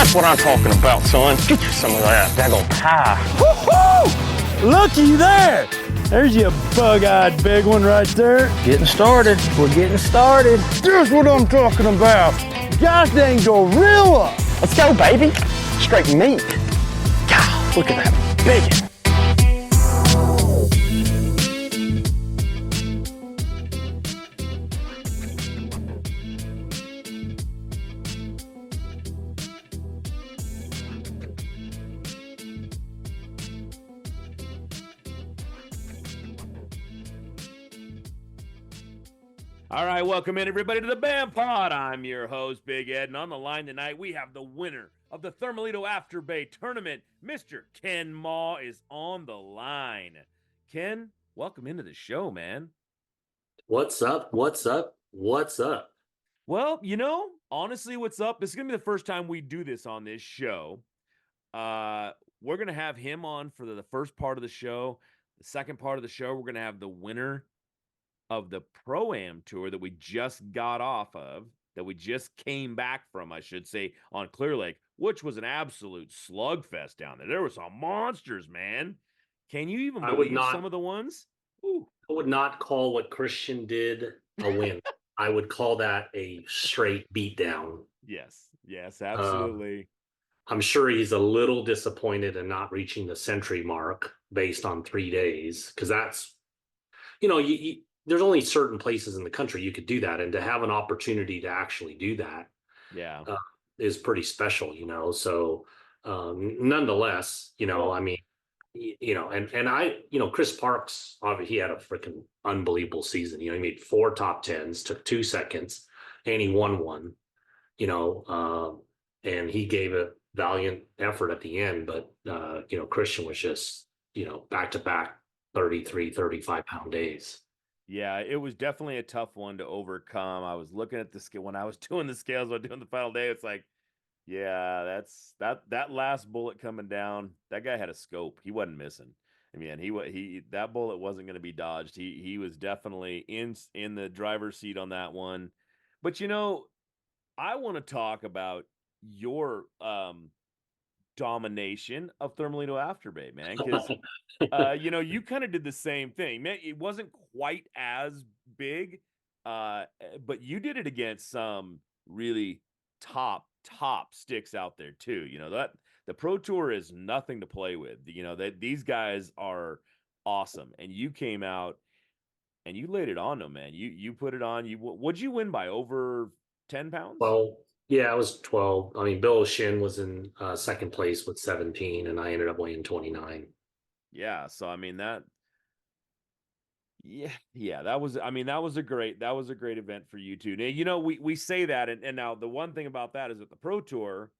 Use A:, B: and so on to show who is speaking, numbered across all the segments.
A: That's what I'm talking about, son. Get you some of that daggone pie.
B: Woo-hoo! Looky there. There's your bug-eyed big one right there.
A: Getting started. We're getting started.
B: Here's what I'm talking about. Gosh dang gorilla.
A: Let's go, baby. Straight meat. God, look at that biggin.
C: All right, welcome in everybody to the BAM Pod. I'm your host, Big Ed, and on the line tonight we have the winner of the Thermalito After Bay Tournament. Mr. Ken Maw is on the line. Ken, welcome into the show, man.
D: What's up? What's up? What's up?
C: Well, you know, honestly, what's up? This is going to be the first time we do this on this show. We're going to have him on for the first part of the show. The second part of the show, we're going to have the winner of the Pro-Am tour that we just got off of, that we just came back from, I should say, on Clearlake, which was an absolute slugfest down there. There were some monsters, man. Can you even believe some of the ones? Ooh.
D: I would not call what Christian did a win. I would call that a straight beatdown.
C: Yes, absolutely.
D: I'm sure he's a little disappointed in not reaching the century mark based on 3 days, because that's, you know, there's only certain places in the country you could do that, and to have an opportunity to actually do that, is pretty special, you know. So, nonetheless, you know, I mean, you know, and I, you know, Chris Parks, obviously, he had a freaking unbelievable season. You know, he made 4 top tens, took 2 seconds, and he won one. You know, and he gave a valiant effort at the end, but you know, Christian was just, you know, back to back 33, 35-pound days.
C: Yeah, it was definitely a tough one to overcome. I was looking at the scale when I was doing the scales, when doing the final day. It's like, yeah, that last bullet coming down. That guy had a scope. He wasn't missing. I mean, he that bullet wasn't going to be dodged. He was definitely in the driver's seat on that one. But you know, I want to talk about your domination of Thermalito After Bay, man, because you know, you kind of did the same thing, man. It wasn't quite as big, but you did it against some really top sticks out there too. You know, that the Pro Tour is nothing to play with. You know, that these guys are awesome, and you came out and you laid it on them, man. You put it on. What'd you win by, over 10 pounds?
D: Well, yeah, I was 12. I mean, Bill Shin was in second place with 17, and I ended up weighing 29.
C: Yeah, so I mean that was, I mean, that was a great event for you too. Now, you know, we say that, and now the one thing about that is that the Pro Tour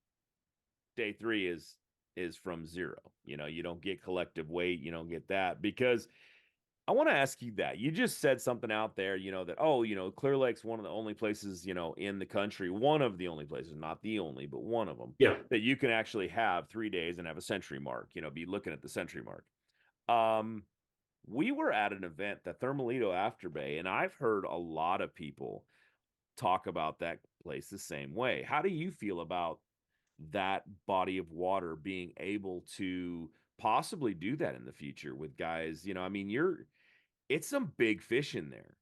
C: day 3 is from 0. You know, you don't get collective weight, you don't get that, because I want to ask you that. You just said something out there, you know, that, oh, you know, Clear Lake's one of the only places, you know, in the country, one of the only places, not the only, but one of them, that you can actually have 3 days and have a century mark, you know, be looking at the century mark. We were at an event, the Thermalito After Bay, and I've heard a lot of people talk about that place the same way. How do you feel about that body of water being able to possibly do that in the future with guys? You know, I mean, it's some big fish in there.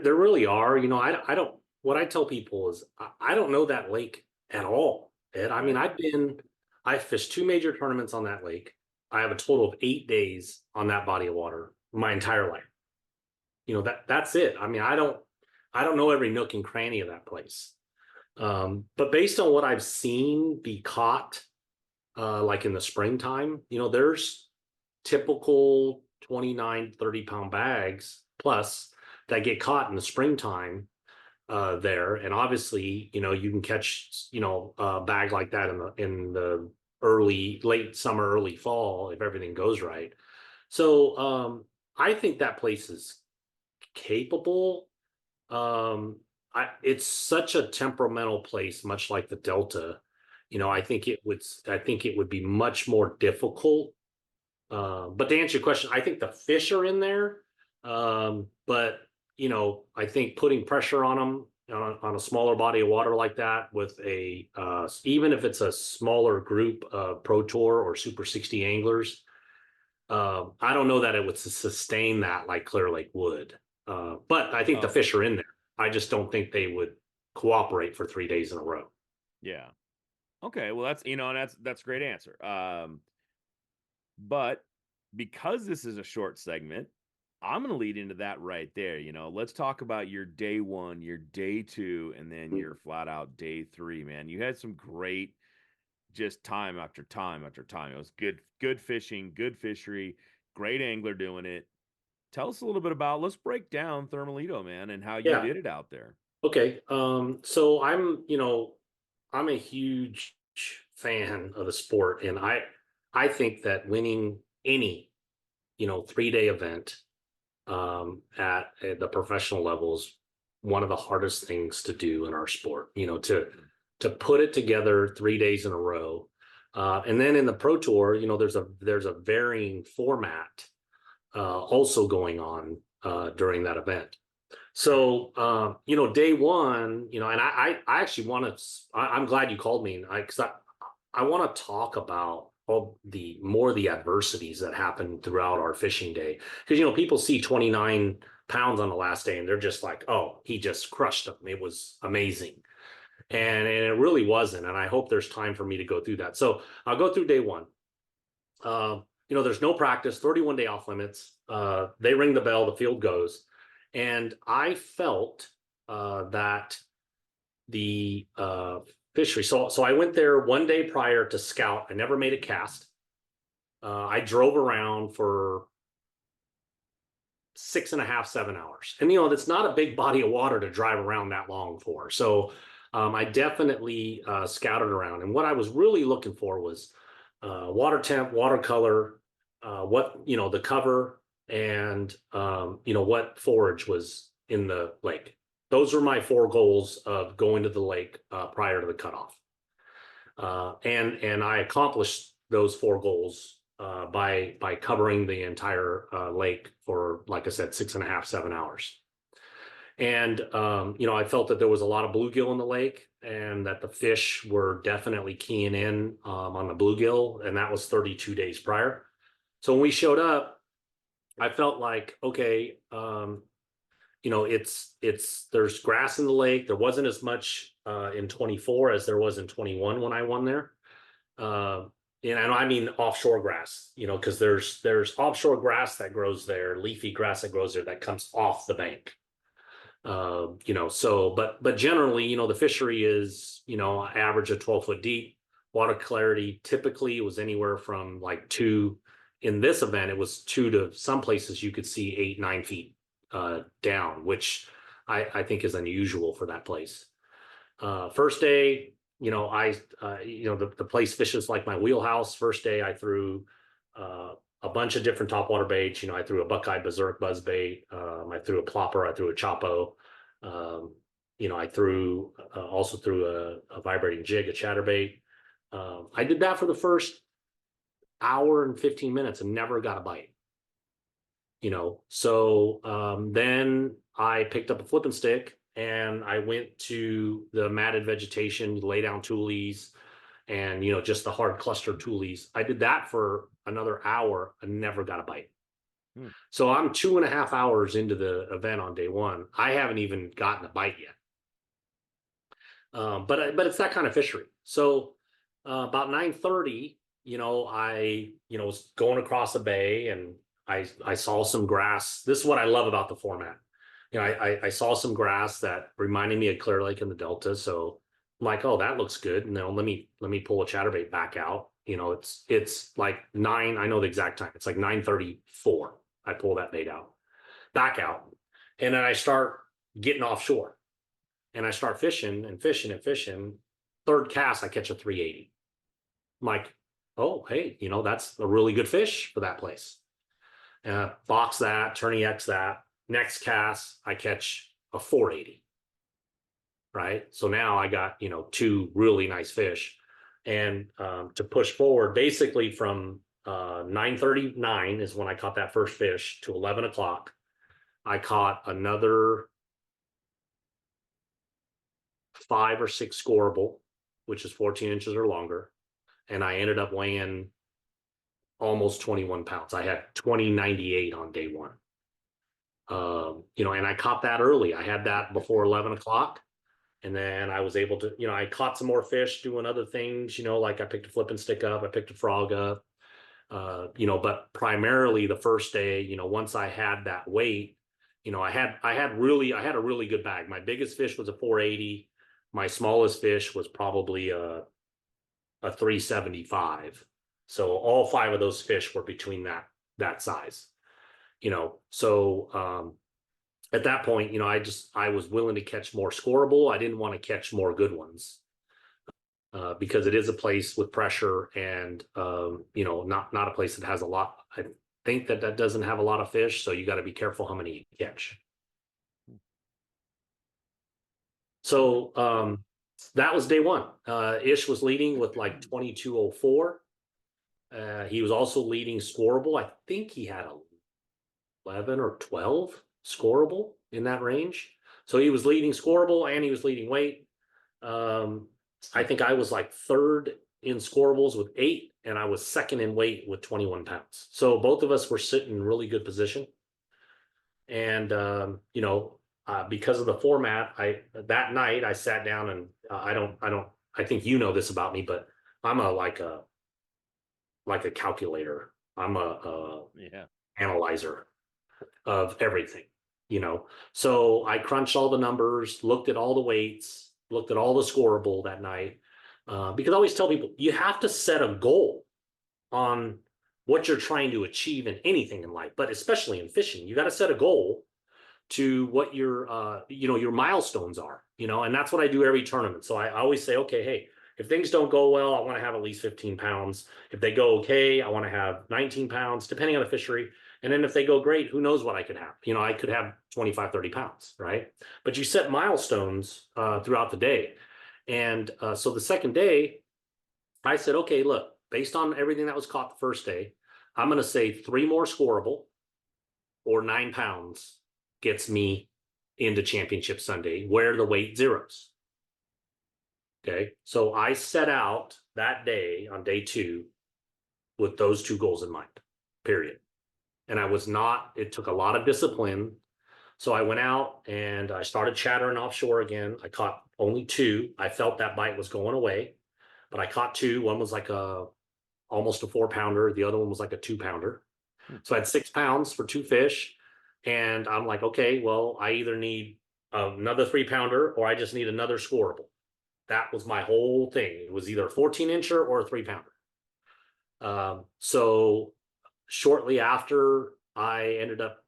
D: There really are. You know, I don't, what I tell people is I don't know that lake at all, Ed. I mean, I fished 2 major tournaments on that lake. I have a total of 8 days on that body of water my entire life. You know, that's it. I mean, I don't know every nook and cranny of that place. But based on what I've seen be caught, like in the springtime, you know, there's typical 29, 30-pound bags plus that get caught in the springtime there. And obviously, you know, you can catch, you know, a bag like that in the late summer, early fall, if everything goes right. So I think that place is capable. It's such a temperamental place, much like the Delta. You know, I think it would be much more difficult. But to answer your question, I think the fish are in there. But you know, I think putting pressure on them on a smaller body of water like that with a even if it's a smaller group of Pro Tour or Super 60 anglers, I don't know that it would sustain that like Clearlake would. But I think the fish are in there. I just don't think they would cooperate for 3 days in a row.
C: Yeah. Okay. Well, that's that's a great answer. But because this is a short segment, I'm going to lead into that right there. Let's talk about your day 1, your day 2, and then your flat out day 3, man. You had some great, just time after time after time. It was good fishing, good fishery, great angler doing it. Tell us a little bit about, let's break down Thermalito, man, and how you did it out there.
D: Okay. So I'm a huge fan of the sport, and I think that winning any 3-day event at the professional level is one of the hardest things to do in our sport. To put it together 3 days in a row, and then in the Pro Tour, there's a varying format also going on during that event. So day 1, and I actually want to. I'm glad you called me, because I want to talk about all the adversities that happen throughout our fishing day, because people see 29 pounds on the last day and they're just like, oh, he just crushed them, it was amazing, and it really wasn't. And I hope there's time for me to go through that, so I'll go through day 1. There's no practice, 31-day off limits. They ring the bell, the field goes, and I felt that the fishery. So I went there 1 day prior to scout. I never made a cast. I drove around for 6.5, 7 hours. And, that's not a big body of water to drive around that long for. So I definitely scouted around. And what I was really looking for was water temp, watercolor, the cover, and, what forage was in the lake. Those were my 4 goals of going to the lake prior to the cutoff. And I accomplished those 4 goals by covering the entire lake for, like I said, 6.5, 7 hours. And, I felt that there was a lot of bluegill in the lake, and that the fish were definitely keying in on the bluegill, and that was 32 days prior. So when we showed up, I felt like, okay, there's grass in the lake. There wasn't as much in 24 as there was in 21 when I won there. And I mean offshore grass, because there's offshore grass that grows there, leafy grass that grows there that comes off the bank. But generally, the fishery is, average of 12 foot deep. Water clarity typically was anywhere from like 2. In this event, it was 2 to some places you could see 8, 9 feet down, which I think is unusual for that place. First day, the place fishes like my wheelhouse. First day, I threw a bunch of different topwater baits. I threw a Buckeye Berserk buzz bait. I threw a plopper. I threw a Chapo. I also threw a vibrating jig, a chatterbait. I did that for the first hour and 15 minutes and never got a bite. So then I picked up a flipping stick and I went to the matted vegetation, lay down toolies, and just the hard clustered toolies. I did that for another hour and never got a bite. So I'm 2.5 hours into the event on day 1. I haven't even gotten a bite yet. But it's that kind of fishery. So about 9:30, I was going across the bay, and I saw some grass. This is what I love about the format. I saw some grass that reminded me of Clearlake in the Delta. So I'm like, oh, that looks good. And then let me pull a chatterbait back out. It's like 9. I know the exact time. It's like 9:34. I pull that bait back out, and then I start getting offshore, and I start fishing and fishing and fishing. Third cast, I catch a 380. I'm like, oh, hey, that's a really good fish for that place. Box that, tourney X that. Next cast, I catch a 480. Right. So now I got, 2 really nice fish. And to push forward, basically from 9:39 is when I caught that first fish to 11 o'clock. I caught another 5 or 6 scoreable, which is 14 inches or longer. And I ended up weighing almost 21 pounds. I had 2098 on day one. And I caught that early. I had that before 11 o'clock. And then I was able to, I caught some more fish doing other things, like I picked a flipping stick up, I picked a frog up, but primarily the first day, once I had that weight, I had a really good bag. My biggest fish was a 480. My smallest fish was probably a 375. So all 5 of those fish were between that size, so at that point, I was willing to catch more scoreable. I didn't want to catch more good ones because it is a place with pressure and, not a place that has a lot. I think that doesn't have a lot of fish. So you got to be careful how many you catch. So that was day one. Ish was leading with like 2204. He was also leading scoreable. I think he had 11 or 12 scoreable in that range. So he was leading scoreable and he was leading weight. I think I was like 3rd in scoreables with 8, and I was 2nd in weight with 21 pounds. So both of us were sitting in really good position. And, because of the format, that night I sat down and I think this about me, but I'm like a calculator. I'm a analyzer of everything, so I crunched all the numbers, looked at all the weights, looked at all the scoreable that night, because I always tell people you have to set a goal on what you're trying to achieve in anything in life, but especially in fishing. You got to set a goal to what your milestones are, and that's what I do every tournament. So I always say, okay, hey, if things don't go well, I want to have at least 15 pounds. If they go okay, I want to have 19 pounds, depending on the fishery. And then if they go great, who knows what I could have? I could have 25, 30 pounds, right? But you set milestones throughout the day. And so the second day, I said, okay, look, based on everything that was caught the first day, I'm going to say 3 more scoreable or 9 pounds gets me into Championship Sunday where the weight zeros. Okay, so I set out that day on day 2 with those 2 goals in mind, period. And it took a lot of discipline. So I went out and I started chattering offshore again. I caught only 2. I felt that bite was going away, but I caught 2. One was like almost a 4-pounder. The other one was like a 2-pounder. So I had 6 pounds for 2 fish. And I'm like, okay, well, I either need another 3-pounder or I just need another scoreable. That was my whole thing. It was either a 14-incher or a 3-pounder. So shortly after, I ended up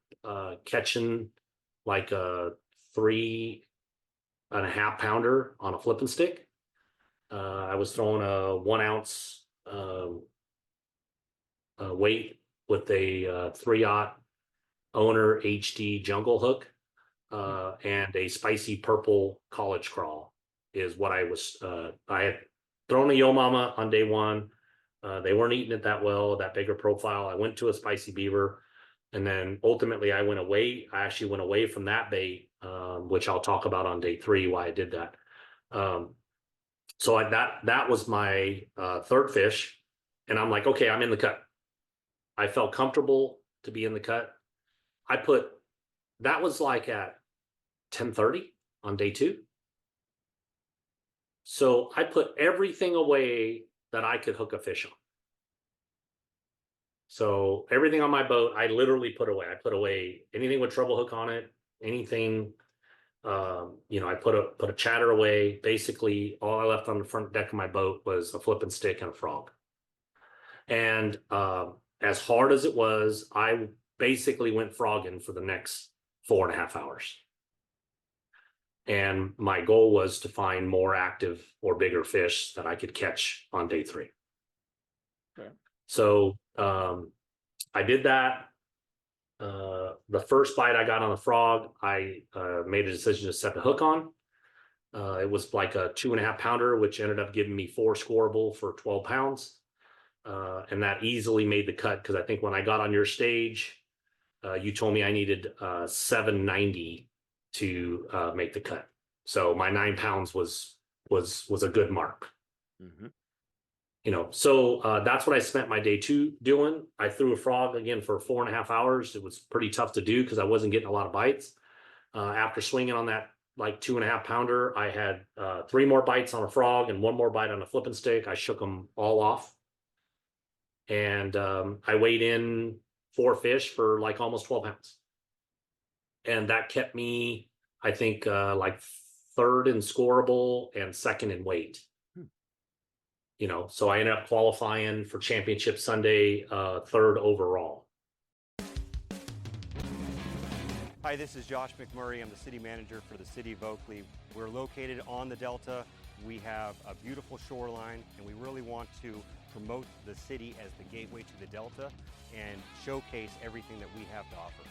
D: catching like a 3.5-pounder on a flipping stick. I was throwing a 1 ounce weight with a 3/0 owner HD jungle hook and a spicy purple college crawl is what I had thrown a Yo Mama on day 1. They weren't eating it that well, that bigger profile. I went to a spicy beaver, and then ultimately I actually went away from that bait, which I'll talk about on day 3, why I did that. So that was my 3rd fish, and I'm like, okay, I'm in the cut. I felt comfortable to be in the cut. That was like at 10:30 on day 2. So I put everything away that I could hook a fish on. So everything on my boat, I literally put away. I put away anything with treble hook on it, anything, I put a chatter away. Basically, all I left on the front deck of my boat was a flipping stick and a frog. And as hard as it was, I basically went frogging for the next 4.5 hours. And my goal was to find more active or bigger fish that I could catch on day 3. Okay. So I did that. The first bite I got on the frog, I made a decision to set the hook on. It was like a 2.5-pounder, which ended up giving me 4 scoreable for 12 pounds. And that easily made the cut, because I think when I got on your stage, you told me I needed 790 to make the cut. So my 9 pounds was a good mark.
C: Mm-hmm.
D: You know, so that's what I spent my day 2 doing. I threw a frog again for 4.5 hours. It was pretty tough to do because I wasn't getting a lot of bites. After swinging on that like 2.5 pounder, I had 3 more bites on a frog and 1 more bite on a flipping stick. I shook them all off. And I weighed in 4 fish for like almost 12 pounds. And that kept me, I think, like 3rd in scoreable and 2nd in weight. You know, so I ended up qualifying for championship Sunday, 3rd overall.
E: Hi, this is Josh McMurray. I'm the city manager for the city of Oakley. We're located on the Delta. We have a beautiful shoreline, and we really want to promote the city as the gateway to the Delta and showcase everything that we have to offer.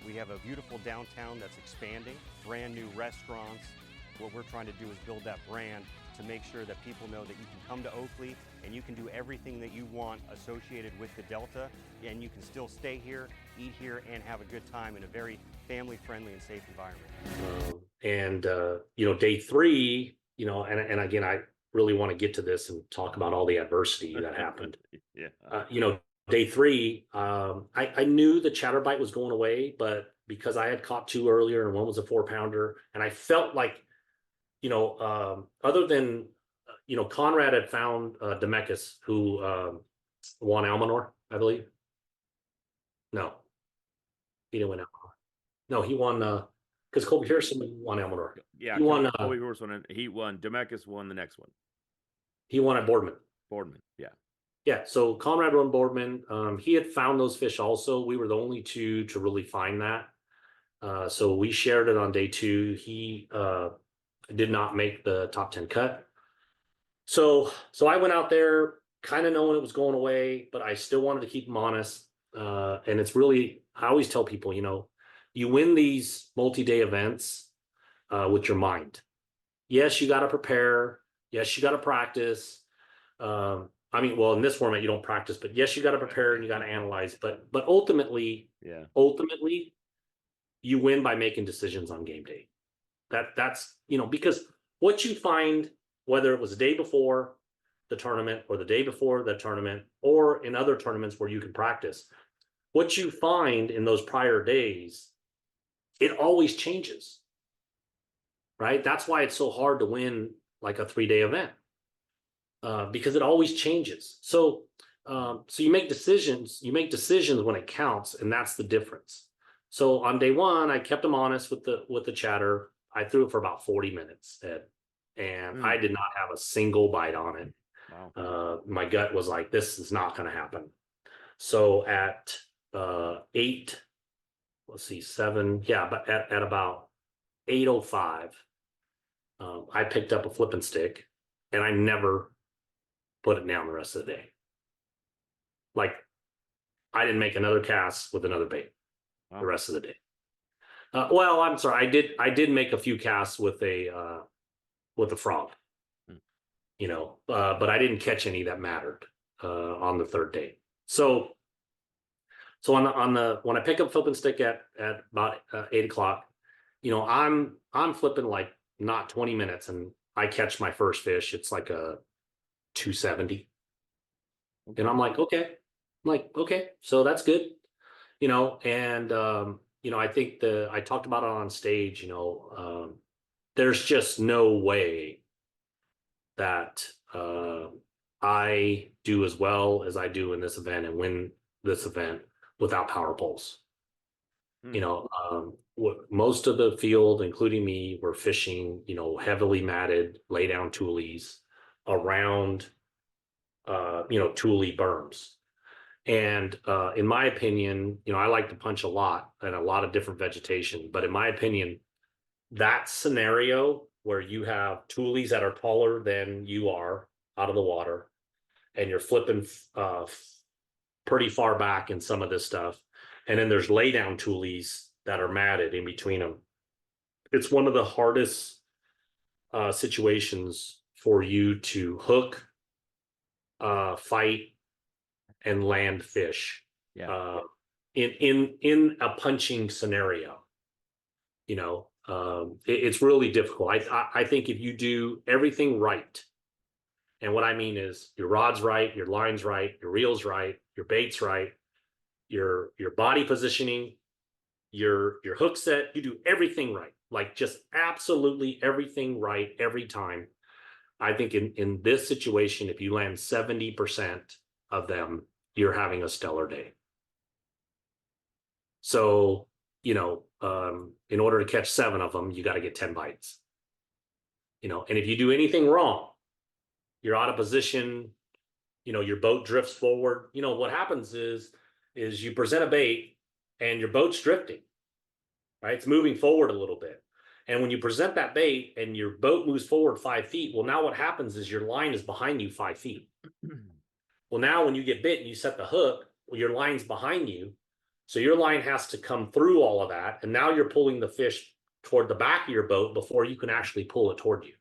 E: We have a beautiful downtown that's expanding, brand new restaurants. What we're trying to do is build that brand to make sure that people know that you can come to Oakley and you can do everything that you want associated with the Delta, and you can still stay here, eat here, and have a good time in a very family-friendly and safe environment.
D: You know, day 3, you know, and again, I really want to get to this and talk about all the adversity that happened.
C: Yeah.
D: You know, day 3, I knew the chatterbait was going away, but because I had caught 2 earlier and one was a 4-pounder, and I felt like, you know, other than, you know, Conrad had found Demekis, who won Almanor, I believe. No, he didn't win Almanor. No, he won because Colby Pearson won Almanor.
C: Yeah,
D: he won.
C: Colby Pearson won. He won. Demekis won the next one.
D: He won at Boardman.
C: Boardman. Yeah.
D: Yeah. So Conrad won Boardman. He had found those fish also. We were the only 2 to really find that. So we shared it on day 2. He did not make the top 10 cut. So I went out there kind of knowing it was going away, but I still wanted to keep him honest. And it's really, I always tell people, you know, you win these multi-day events with your mind. Yes, you got to prepare. Yes, you got to practice. I mean, well, in this format, you don't practice, but yes, you got to prepare and you got to analyze. But ultimately, you win by making decisions on game day. That's, you know, because what you find, whether it was the day before the tournament or the day before the tournament, or in other tournaments where you can practice, what you find in those prior days, it always changes, right? That's why it's so hard to win like a 3-day event, because it always changes. So you make decisions when it counts, and that's the difference. So on day 1, I kept him honest with the chatter. I threw it for about 40 minutes, Ed, and I did not have a single bite on it.
C: Wow.
D: My gut was like, this is not going to happen. So at 8, let's see, 7, yeah, but at about 8:05, I picked up a flipping stick, and I never put it down the rest of the day. Like, I didn't make another cast with another bait the rest of the day. Well, I'm sorry, I did make a few casts with a frog, you know, but I didn't catch any that mattered on the 3rd day. So on the when I pick up flipping stick at about 8 o'clock, you know, I'm flipping like not 20 minutes, and I catch my first fish. It's like a 270, and I'm like, okay, so that's good, you know. And you know, I think I talked about it on stage. You know, there's just no way that I do as well as I do in this event and win this event without power poles. You know, most of the field, including me, were fishing, you know, heavily matted, lay down toolies around, you know, toolie berms. And in my opinion, you know, I like to punch a lot and a lot of different vegetation, but in my opinion, that scenario where you have toolies that are taller than you are out of the water, and you're flipping pretty far back in some of this stuff, and then there's lay down toolies that are matted in between them. It's one of the hardest situations for you to hook, fight, and land fish. In a punching scenario. You know, It's really difficult. I think if you do everything right, and what I mean is your rod's right, your line's right, your reel's right, your bait's right, your body positioning, your hook set, you do everything right, like just absolutely everything right every time. I think in this situation, if you land 70% of them, you're having a stellar day. So, in order to catch 7 of them, you got to get 10 bites. And if you do anything wrong, you're out of position, your boat drifts forward. What happens is you present a bait and your boat's drifting, right? It's moving forward a little bit. And when you present that bait and your boat moves forward 5 feet, well, now what happens is your line is behind you 5 feet. Well, now when you get bit and you set the hook, well, your line's behind you. So your line has to come through all of that. And now you're pulling the fish toward the back of your boat before you can actually pull it toward you.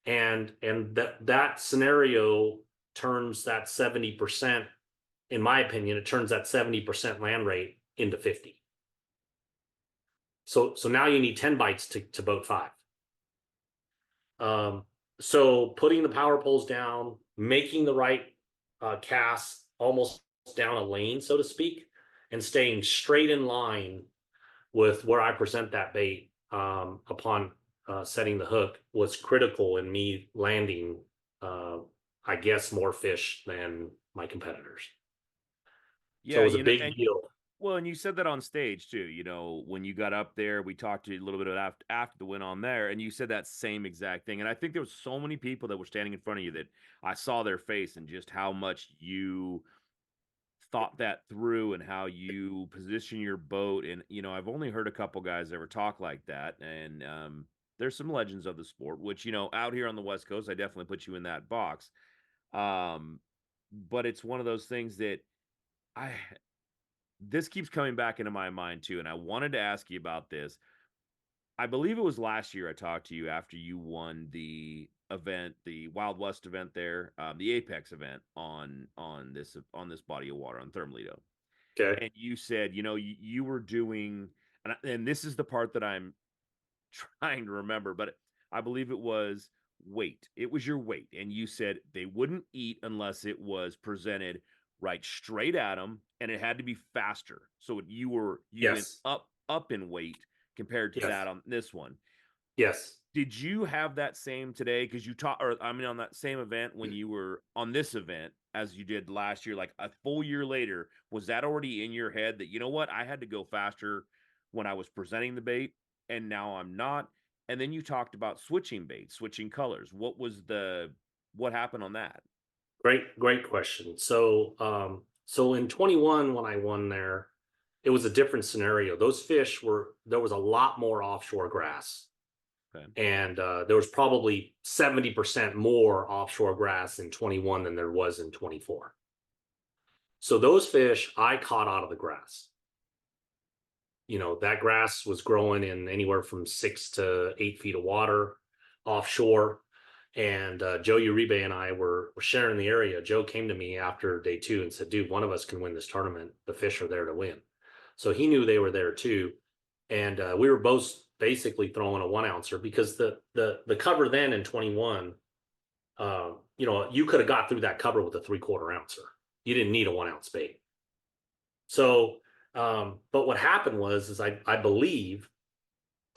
D: And that scenario turns that 70%, in my opinion, it turns that 70% land rate into 50. So now you need 10 bites to boat 5. So putting the power poles down, making the right cast almost down a lane, so to speak, and staying straight in line with where I present that bait upon setting the hook was critical in me landing, I guess, more fish than my competitors.
C: Yeah,
D: so it was a big deal.
C: Well, and you said that on stage too. When you got up there, we talked to you a little bit after the win on there, and you said that same exact thing. And I think there was so many people that were standing in front of you that I saw their face and just how much you thought that through and how you position your boat. And I've only heard a couple guys ever talk like that, and there's some legends of the sport, which out here on the West Coast, I definitely put you in that box. But it's one of those things that this keeps coming back into my mind too, and I wanted to ask you about this. I believe it was last year I talked to you after you won the event, the Wild West event there, the Apex event on this body of water on Thermalito.
D: Okay.
C: And you said, you were doing, and this is the part that I'm trying to remember, but I believe it was weight. It was your weight, and you said they wouldn't eat unless it was presented right straight at them, and it had to be faster. So you went up in weight compared to that on this one.
D: Yes.
C: Did you have that same today? Because on that same event when you were on this event as you did last year, like a full year later, was that already in your head that, I had to go faster when I was presenting the bait and now I'm not? And then you talked about switching baits, switching colors. What happened on that?
D: Great question. So in 21, when I won there, it was a different scenario. Those fish there was a lot more offshore grass.
C: Okay.
D: And there was probably 70% more offshore grass in 21 than there was in 24. So those fish I caught out of the grass. That grass was growing in anywhere from 6 to 8 feet of water offshore. And Joe Uribe and I were sharing the area. Joe came to me after day 2 and said, dude, one of us can win this tournament. The fish are there to win. So he knew they were there too. And we were both basically throwing a 1 ouncer because the cover then in 21, you could have got through that cover with a 3/4 ouncer. You didn't need a 1 ounce bait. So, but what happened was I believe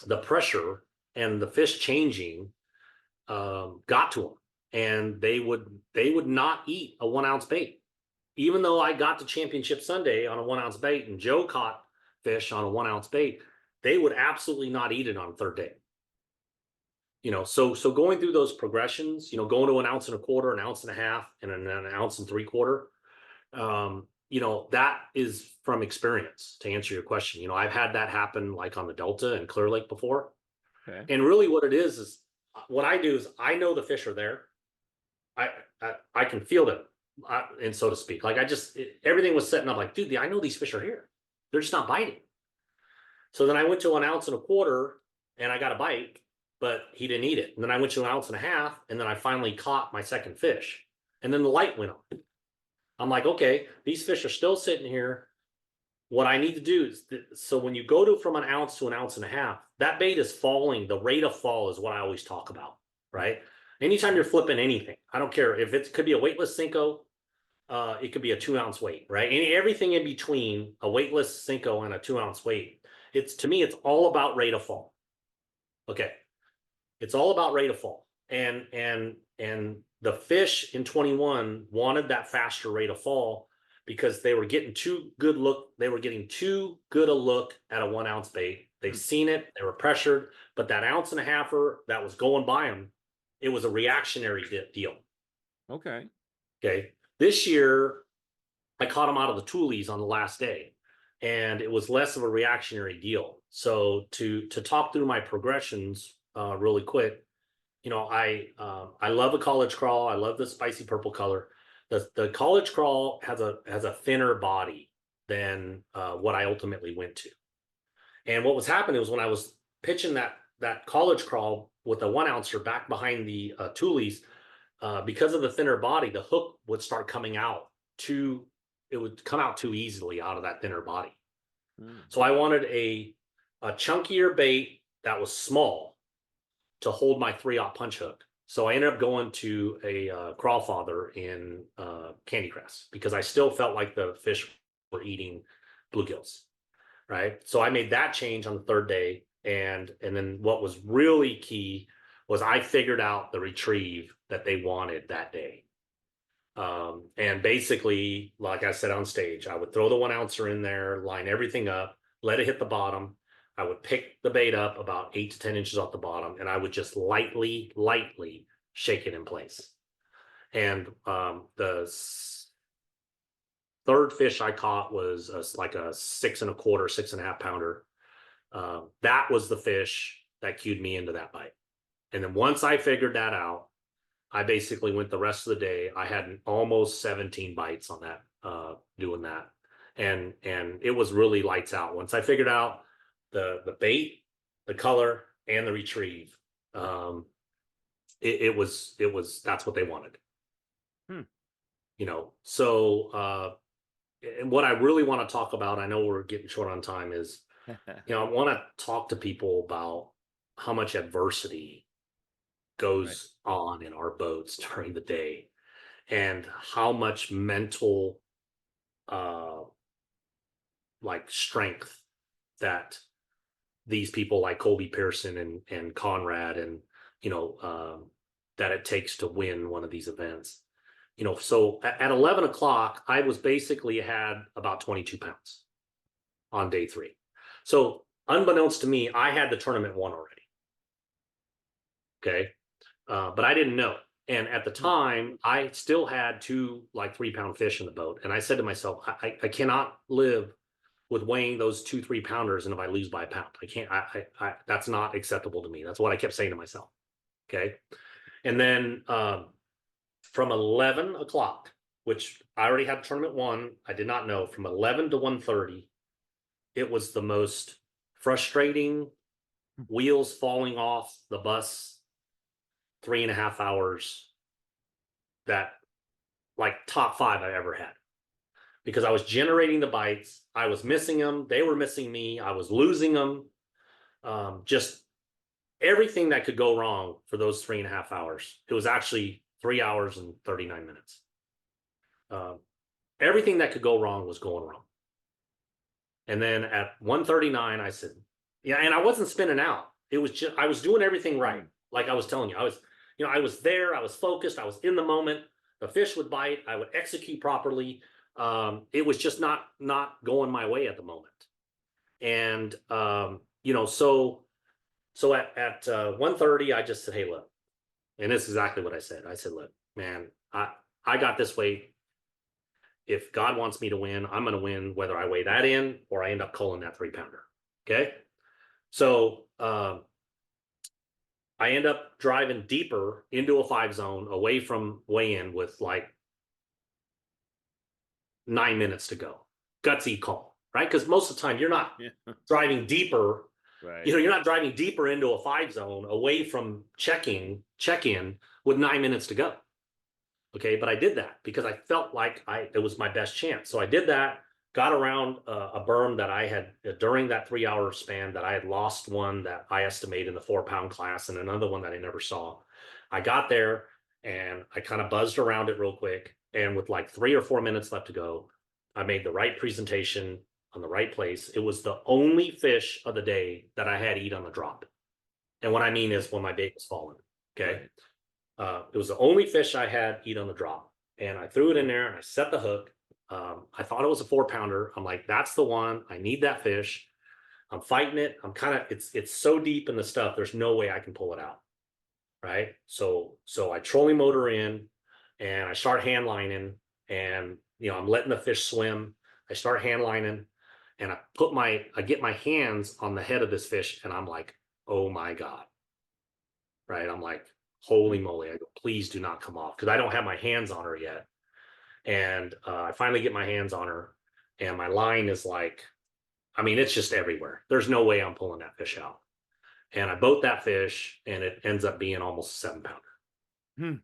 D: the pressure and the fish changing got to them, and they would not eat a 1 ounce bait, even though I got to Championship Sunday on a 1 ounce bait and Joe caught fish on a 1 ounce bait. They would absolutely not eat it on the 3rd day. So going through those progressions, going to 1 1/4 ounce, 1.5 ounces, and an 1 3/4 ounces, that is from experience. To answer your question, I've had that happen like on the Delta and Clearlake before.
C: Okay.
D: And really what it is what I do is I know the fish are there. I can feel them, and so to speak. Like everything was setting up like, dude, I know these fish are here. They're just not biting. So then I went to 1 1/4 ounces and I got a bite, but he didn't eat it. And then I went to 1.5 ounces, and then I finally caught my second fish. And then the light went on. I'm like, okay, these fish are still sitting here what I need to do is, so when you go to from an ounce to an ounce and a half, that bait is falling. The rate of fall is what I always talk about, right? Anytime you're flipping anything, I don't care if it could be a weightless Cinco, it could be a 2-ounce weight, right? Everything in between a weightless Cinco and a 2-ounce weight. To me, it's all about rate of fall. Okay. It's all about rate of fall. And the fish in 21 wanted that faster rate of fall because they were getting too good a look at a 1-ounce bait. They've seen it, they were pressured, but that ounce and a halfer that was going by them, it was a reactionary deal.
C: Okay.
D: Okay. This year, I caught them out of the toolies on the last day, and it was less of a reactionary deal. So to talk through my progressions really quick, I love a college crawl. I love the spicy purple color. The college crawl has a thinner body than what I ultimately went to. And what was happening was when I was pitching that college crawl with a 1-ouncer back behind the toolies, because of the thinner body, the hook would start coming out it would come out too easily out of that thinner body. So I wanted a chunkier bait that was small to hold my 3-aught punch hook. So I ended up going to a crawl father in Candy Crest because I still felt like the fish were eating bluegills, right? So I made that change on the 3rd day. And then what was really key was I figured out the retrieve that they wanted that day. And basically, like I said on stage, I would throw the 1-ouncer in there, line everything up, let it hit the bottom. I would pick the bait up about 8 to 10 inches off the bottom, and I would just lightly shake it in place. And the 3rd fish I caught was like a 6 1/4, 6.5 pounder. That was the fish that cued me into that bite. And then once I figured that out, I basically went the rest of the day. I had almost 17 bites on that, doing that. And it was really lights out. Once I figured out the bait, the color, and the retrieve, it was that's what they wanted. So and what I really want to talk about, I know we're getting short on time, is I want to talk to people about how much adversity goes on in our boats during the day, and how much mental like strength that these people like Colby Pearson and Conrad and that it takes to win one of these events. So at 11 o'clock, I was basically had about 22 pounds on day 3. So unbeknownst to me, I had the tournament won already. Okay. But I didn't know. And at the time, I still had 2 like 3-pound fish in the boat. And I said to myself, I cannot live with weighing those 2 3-pounders. And if I lose by a pound, I can't, that's not acceptable to me. That's what I kept saying to myself. Okay. And then from 11 o'clock, which I already had tournament won, I did not know, from 11 to 1:30, it was the most frustrating, wheels falling off the bus, 3.5 hours, that like top 5 I ever had, because I was generating the bites. I was missing them. They were missing me. I was losing them. Just everything that could go wrong for those 3.5 hours. It was actually 3 hours and 39 minutes. Everything that could go wrong was going wrong. And then at 1:39, I said, yeah, and I wasn't spinning out. It was just, I was doing everything right. Like I was telling you, I was there, I was focused, I was in the moment. The fish would bite, I would execute properly. It was just not going my way at the moment. And so at 1:30, I just said, hey, look, and this is exactly what I said. I said, look, man, I got this weight. If God wants me to win, I'm going to win, whether I weigh that in or I end up culling that 3-pounder. Okay. So I end up driving deeper into a 5 zone away from weigh-in with like 9 minutes to go. Gutsy call, right? Because most of the time you're not driving deeper. Right. You're not driving deeper into a 5 zone away from check-in with 9 minutes to go. Okay, but I did that because I felt like it was my best chance. So I did that. got around a berm that I had during that 3 hour span that I had lost one that I estimate in the 4 pound class and another one that I never saw. I got there and I kind of buzzed around it real quick. And with like 3 or 4 minutes left to go, I made the right presentation on the right place. It was the only fish of the day that I had eat on the drop. And what I mean is when my bait was falling. Okay. It was the only fish I had eat on the drop. And I threw it in there and I set the hook. I thought it was a 4 pounder. I'm like, that's the one. I need that fish. I'm fighting it. I'm kind of it's so deep in the stuff. There's no way I can pull it out. Right. So I trolling motor in and I start hand lining and I'm letting the fish swim. I start hand lining and I get my hands on the head of this fish and I'm like, oh my God. Right. I'm like, holy moly. I go, please do not come off because I don't have my hands on her yet. And I finally get my hands on her and my line is like, I mean, it's just everywhere. There's no way I'm pulling that fish out. And I boat that fish and it ends up being almost a 7 pounder.
C: Hmm.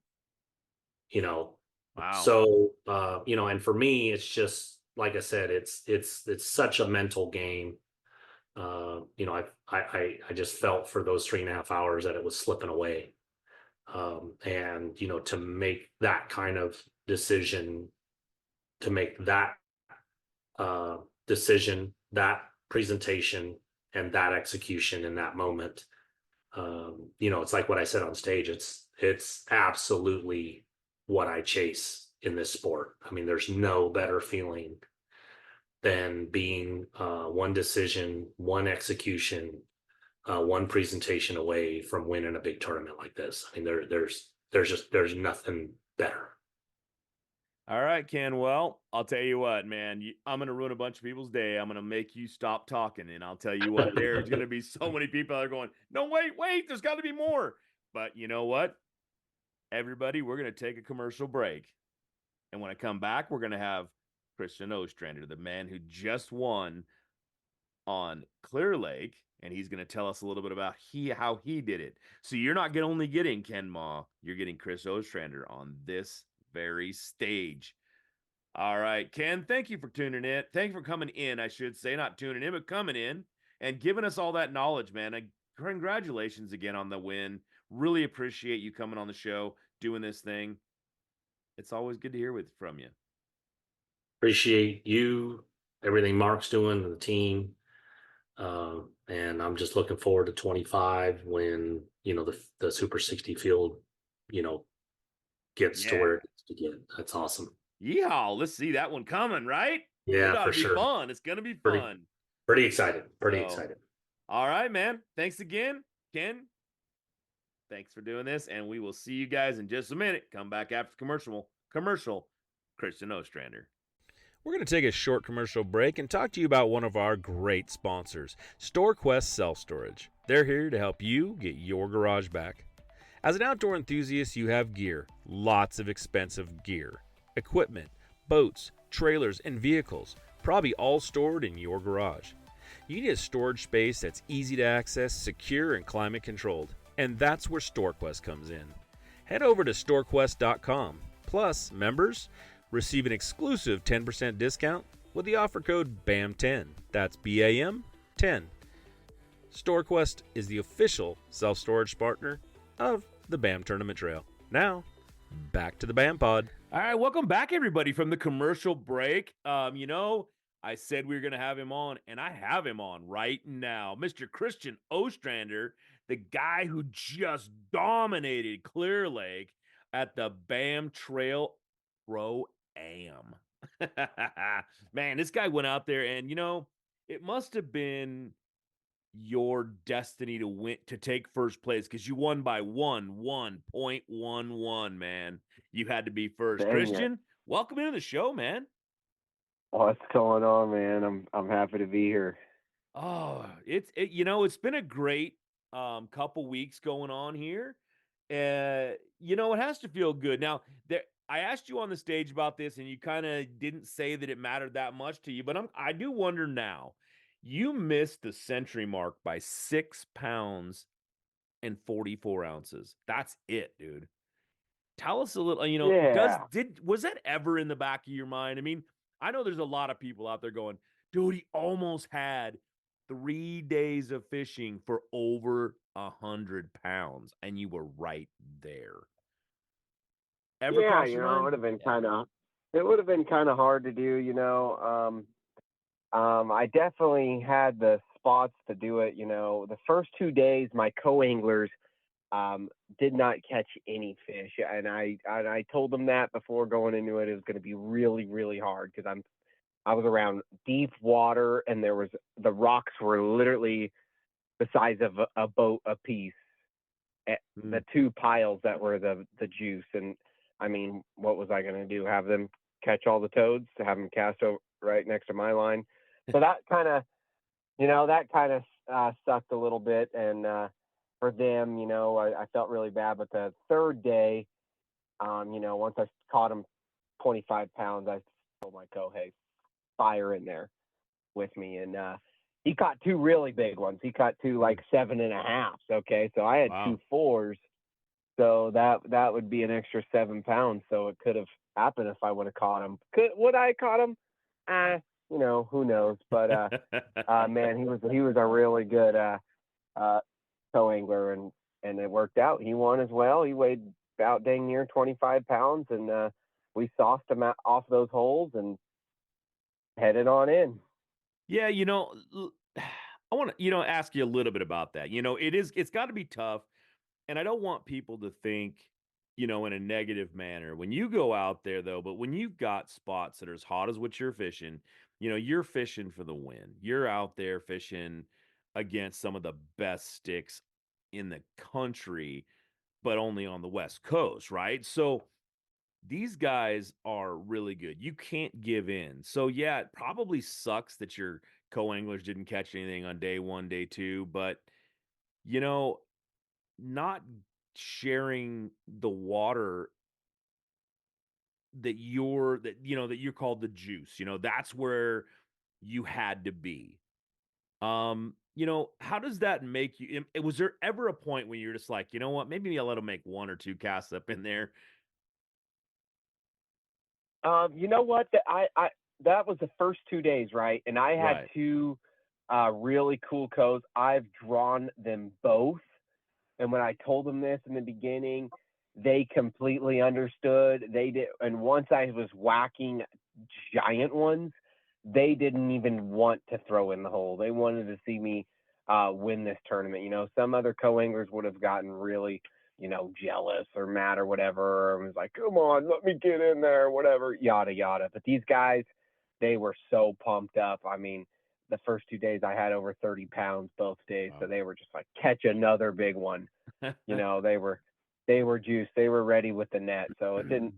C: Wow.
D: So, and for me, it's just, like I said, it's such a mental game. I just felt for those 3.5 hours that it was slipping away. And to make that kind of decision, to make that decision, that presentation, and that execution in that moment, it's like what I said on stage. It's absolutely what I chase in this sport. I mean, there's no better feeling than being one decision, one execution, one presentation away from winning a big tournament like this. I mean, there's nothing better.
C: All right, Ken. Well, I'll tell you what, man. I'm going to ruin a bunch of people's day. I'm going to make you stop talking. And I'll tell you what, there's going to be so many people that are going, no, wait, there's got to be more. But you know what? Everybody, we're going to take a commercial break. And when I come back, we're going to have Christian Ostrander, the man who just won on Clearlake. And he's going to tell us a little bit about how he did it. So you're not only getting Ken Ma, you're getting Chris Ostrander on this very stage. All right, Ken, thank you for tuning in. Thank you for coming in, I should say. Not tuning in, but coming in and giving us all that knowledge, man. Congratulations again on the win. Really appreciate you coming on the show, doing this thing. It's always good to hear from you.
D: Appreciate you, everything Mark's doing, and the team. And I'm just looking forward to 25 when, the Super 60 field, gets to where it needs to get. That's awesome.
C: Yeehaw, let's see that one coming, right?
D: Yeah,
C: it ought
D: for
C: to be
D: sure.
C: Fun. It's going to be fun.
D: Pretty excited. Excited. All
C: right, man. Thanks again, Ken. Thanks for doing this, and we will see you guys in just a minute. Come back after the commercial, Christian Ostrander.
B: We're going to take a short commercial break and talk to you about one of our great sponsors, StoreQuest Self-Storage. They're here to help you get your garage back. As an outdoor enthusiast, you have gear, lots of expensive gear, equipment, boats, trailers, and vehicles, probably all stored in your garage. You need a storage space that's easy to access, secure, and climate controlled. And that's where StoreQuest comes in. Head over to storequest.com. Plus, members receive an exclusive 10% discount with the offer code BAM10. That's BAM 10. StoreQuest is the official self-storage partner of the BAM Tournament Trail. Now, back to the BAM Pod.
C: All right, welcome back, everybody, from the commercial break. I said we were going to have him on, and I have him on right now. Mr. Christian Ostrander, the guy who just dominated Clearlake at the BAM Trail Pro-Am. Man, this guy went out there, and, it must have been your destiny to win, to take first place, because you won by 1.11, man. You had to be first.
A: Dang
C: Christian, welcome into the show, man.
A: What's going on, man? I'm happy to be here.
C: Oh, it's been a great couple weeks going on here. It has to feel good. Now, I asked you on the stage about this, and you kind of didn't say that it mattered that much to you, but I do wonder now. You missed the century mark by 6 pounds and 44 ounces. That's it, dude. Tell us a little,
A: Yeah.
C: was that ever in the back of your mind? I mean, I know there's a lot of people out there going, dude, he almost had 3 days of fishing for over 100 pounds, and you were right there. Ever
A: Yeah,
C: cross your
A: it
C: mind?
A: would have been it would have been kind of hard to do, I definitely had the spots to do it. The first 2 days, my co-anglers did not catch any fish, and I told them that before going into it. It was going to be really, really hard because I was around deep water, and the rocks were literally the size of a boat apiece. The two piles that were the juice, and I mean, what was I going to do? Have them catch all the toads to have them cast over right next to my line? So that kind of, sucked a little bit, and for them, I felt really bad. But the third day, once I caught them 25 pounds, I told my hey, fire in there with me, and he caught two really big ones. He caught two like 7.5. Okay, so I had
C: Wow.
A: 2 4s, so that would be an extra 7 pounds. So it could have happened if I would have caught him. Would I have caught him? Who knows? But man, he was a really good co-angler, and it worked out. He won as well. He weighed about dang near 25 pounds, and we sauced him off those holes and headed on in.
C: Yeah, I want to, ask you a little bit about that. It's got to be tough. And I don't want people to think, in a negative manner when you go out there, though. But when you've got spots that are as hot as what you're fishing, you're fishing for the win. You're out there fishing against some of the best sticks in the country, but only on the West Coast, right? So these guys are really good. You can't give in. So yeah, it probably sucks that your co-anglers didn't catch anything on day 1, day 2, but you know, not sharing the water that you're called the juice, that's where you had to be. How does that make you? Was there ever a point when you're just like, you know what, maybe I'll let them make 1 or 2 casts up in there?
A: You know what? That was the first 2 days, right? And I had
C: Right.
A: 2 really cool codes. I've drawn them both, and when I told them this in the beginning, they completely understood. They did, and once I was whacking giant ones, they didn't even want to throw in the hole. They wanted to see me win this tournament. Some other co-anglers would have gotten really, jealous or mad or whatever. And was like, come on, let me get in there, whatever, yada, yada. But these guys, they were so pumped up. I mean, the first 2 days I had over 30 pounds both days.
C: Wow.
A: So they were just like, catch another big one. They were juiced. They were ready with the net. So it didn't,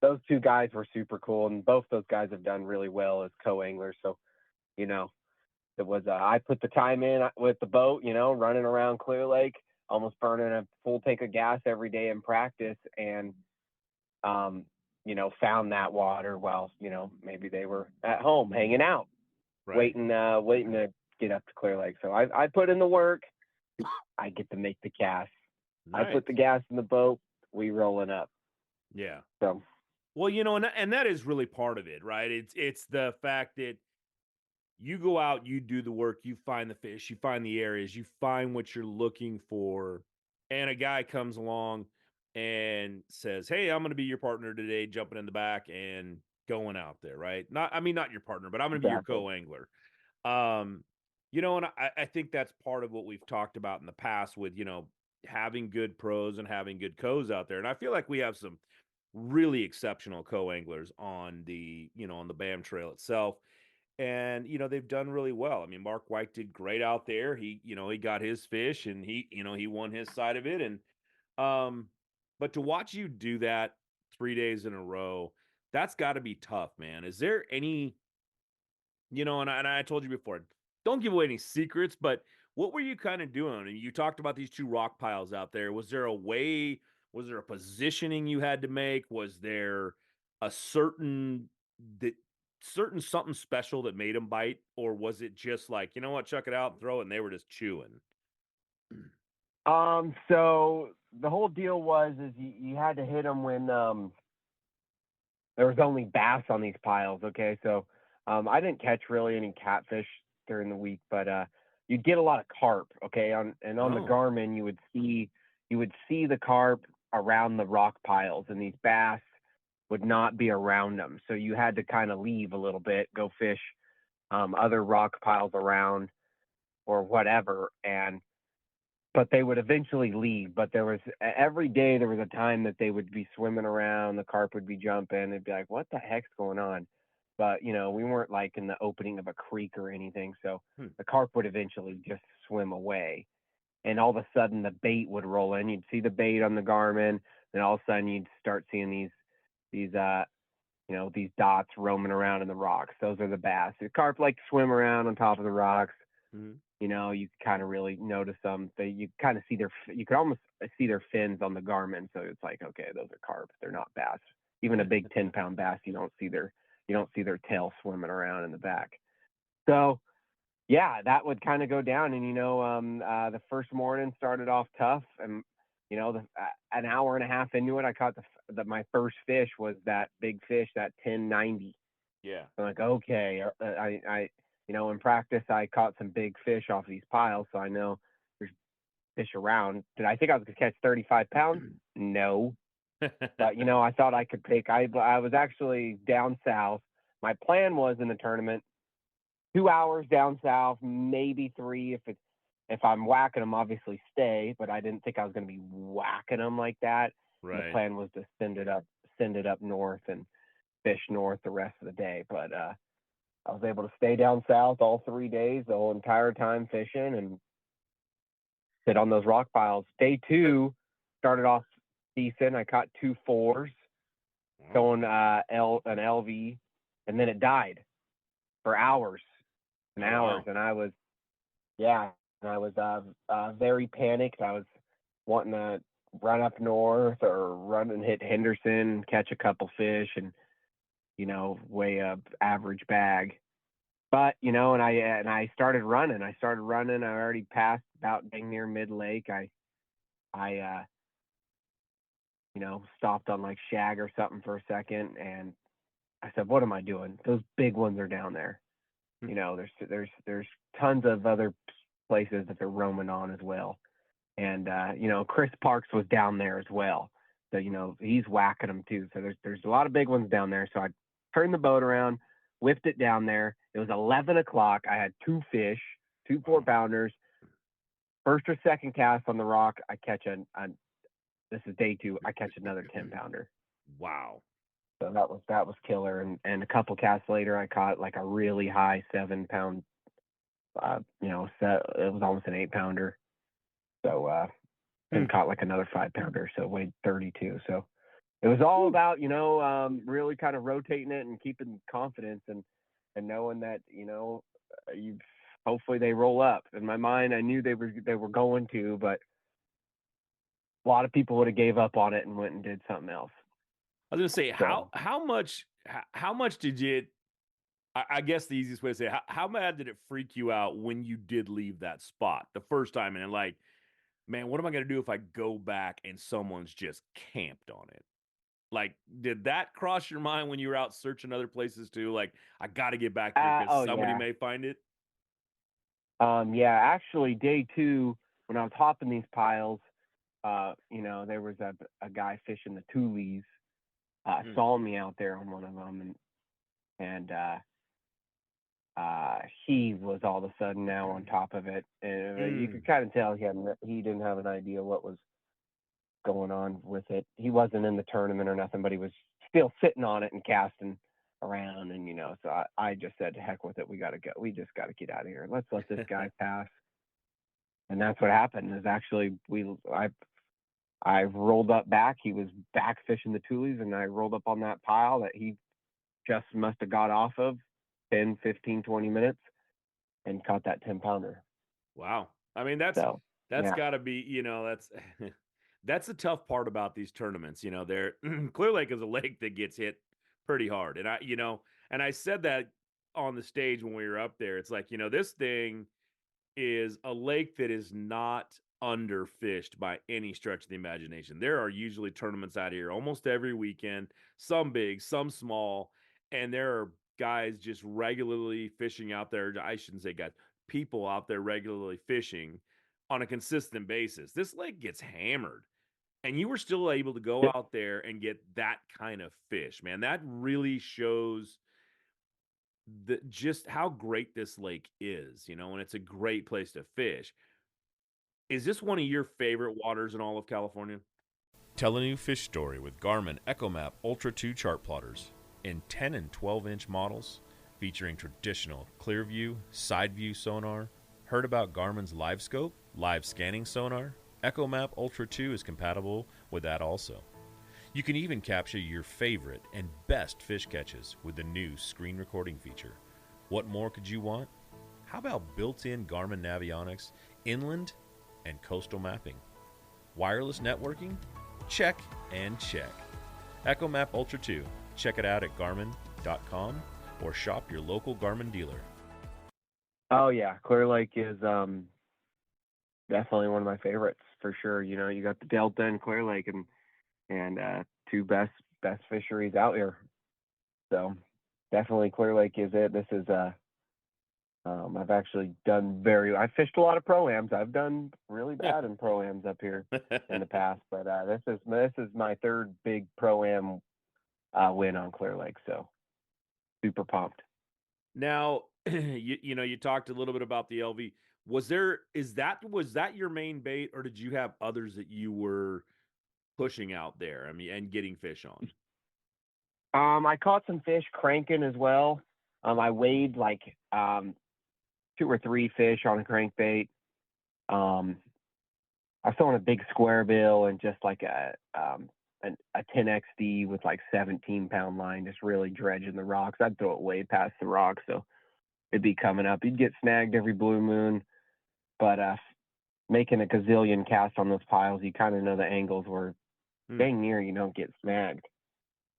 A: those 2 guys were super cool. And both those guys have done really well as co-anglers. So, it was, I put the time in with the boat, running around Clearlake, almost burning a full tank of gas every day in practice, and found that water while, maybe they were at home hanging out,
C: Right.
A: waiting to get up to Clearlake. So I put in the work. I get to make the cast. I put the
C: Nice.
A: gas in the boat. We rolling up.
C: Yeah.
A: So
C: Well, and that is really part of it, right? It's the fact that you go out, you do the work, you find the fish, you find the areas, you find what you're looking for, and a guy comes along and says, "Hey, I'm going to be your partner today, jumping in the back and going out there," right? Not your partner, but I'm going to be your
A: exactly.
C: co-angler. Um, and I think that's part of what we've talked about in the past with, having good pros and having good co's out there. And I feel like we have some really exceptional co-anglers on the BAM trail itself. And, they've done really well. I mean, Mark White did great out there. He got his fish and he won his side of it. And, but to watch you do that 3 days in a row, that's got to be tough, man. Is there any, and I told you before, don't give away any secrets, but what were you kind of doing? And you talked about these 2 rock piles out there. Was there a positioning you had to make? Was there a that certain something special that made them bite? Or was it just like, you know what, chuck it out and throw it, and they were just chewing?
A: So the whole deal is you had to hit them when there was only bass on these piles. Okay, so I didn't catch really any catfish during the week, but you'd get a lot of carp. Okay, on the Garmin you would see the carp around the rock piles, and these bass would not be around them. So you had to kind of leave a little bit, go fish other rock piles around or whatever, but they would eventually leave. But every day there was a time that they would be swimming around, the carp would be jumping, they'd be like, what the heck's going on? But we weren't like in the opening of a creek or anything, so the carp would eventually just swim away. And all of a sudden the bait would roll in. You'd see the bait on the Garmin, then all of a sudden you'd start seeing these dots roaming around in the rocks. Those are the bass. The carp like to swim around on top of the rocks. You kind of really notice them. You kind of see you could almost see their fins on the Garmin. So it's like, okay, those are carp. They're not bass. Even a big 10-pound bass, you don't see their tail swimming around in the back. So yeah, that would kind of go down. And the first morning started off tough, and an hour and a half into it, I caught my first fish was that big fish, that 1090.
C: Yeah.
A: I'm like, okay, I in practice, I caught some big fish off these piles, so I know there's fish around. Did I think I was going to catch 35 pounds? No. But, I thought I could pick. I was actually down south. My plan was in the tournament, 2 hours down south, maybe 3 if I'm whacking them, obviously stay, but I didn't think I was going to be whacking them like that.
C: Right.
A: The plan was to send it up north and fish north the rest of the day. But I was able to stay down south all 3 days, the whole entire time fishing, and sit on those rock piles. Day 2 started off decent. I caught 2 4s, going an LV, and then it died for hours and hours.
C: Wow.
A: And I was very panicked. I was wanting to run up north or run and hit Henderson, catch a couple fish, and weigh a average bag. But and I started running. I already passed about dang near mid lake. I stopped on like shag or something for a second, and I said, what am I doing? Those big ones are down there. There's tons of other places that they're roaming on as well. And Chris Parks was down there as well. So he's whacking them too. So there's a lot of big ones down there. So I turned the boat around, whipped it down there. It was 11 o'clock. I had 2 fish, 2 4-pounders. First or second cast on the rock, I catch this is day 2. I catch another 10-pounder.
C: Wow.
A: So that was killer. And a couple casts later, I caught like a really high 7-pound. It was almost an 8-pounder. So and caught like another 5-pounder. So it weighed 32. So it was all about really kind of rotating it and keeping confidence and knowing that hopefully they roll up. In my mind, I knew they were going to, but a lot of people would have gave up on it and went and did something else.
C: I was gonna say, how much did you? I guess the easiest way to say, how bad did it freak you out when you did leave that spot the first time, and like, man, what am I gonna do if I go back and someone's just camped on it? Like, did that cross your mind when you were out searching other places too? Like, I got to get back here because somebody may find it.
A: Actually, day 2, when I was hopping these piles, there was a guy fishing the Tules, saw me out there on one of them, and he was all of a sudden now on top of it, and you could kind of tell he didn't have an idea what was going on with it. He wasn't in the tournament or nothing, but he was still sitting on it and casting around, and so I just said, heck with it, we got to go. We just got to get out of here. Let's let this guy pass. And that's what happened. Is actually I rolled up back. He was back fishing the Tules, and I rolled up on that pile that he just must have got off of 10, 15, 20 minutes and caught that 10-pounder.
C: Wow. I mean, that's got to be, that's the tough part about these tournaments. Clearlake is a lake that gets hit pretty hard. And I said that on the stage when we were up there. It's like, this thing is a lake that is not underfished by any stretch of the imagination. There are usually tournaments out here almost every weekend, some big, some small, and there are guys just regularly fishing out there. I shouldn't say guys, people out there regularly fishing on a consistent basis. This lake gets hammered. And you were still able to go out there and get that kind of fish, man. That really shows just how great this lake is, and it's a great place to fish. Is this one of your favorite waters in all of California?
B: Tell a new fish story with Garmin EchoMap Ultra 2 chart plotters in 10 and 12-inch models featuring traditional clear view, side view sonar. Heard about Garmin's live scope, live scanning sonar? EchoMap Ultra 2 is compatible with that also. You can even capture your favorite and best fish catches with the new screen recording feature. What more could you want? How about built-in Garmin Navionics, inland and coastal mapping? Wireless networking? Check and check. EchoMap Ultra 2. Check it out at Garmin.com or shop your local Garmin dealer.
A: Oh yeah, Clearlake is definitely one of my favorites for sure. You got the Delta and Clearlake and two best fisheries out here. So definitely Clearlake is it. This is I've actually done I fished a lot of pro-ams. I've done really bad in pro-ams up here in the past, but this is my third big pro-am win on Clearlake. So super pumped.
C: Now, you talked a little bit about the LV. Was that your main bait, or did you have others that you were pushing out there? I mean, and getting fish on?
A: I caught some fish cranking as well. I weighed like 2 or 3 fish on a crankbait. I was throwing a big square bill and just like a 10XD with like 17-pound line, just really dredging the rocks. I'd throw it way past the rocks, so it'd be coming up. You'd get snagged every blue moon, but making a gazillion casts on those piles, you kind of know the angles where dang near you don't get snagged.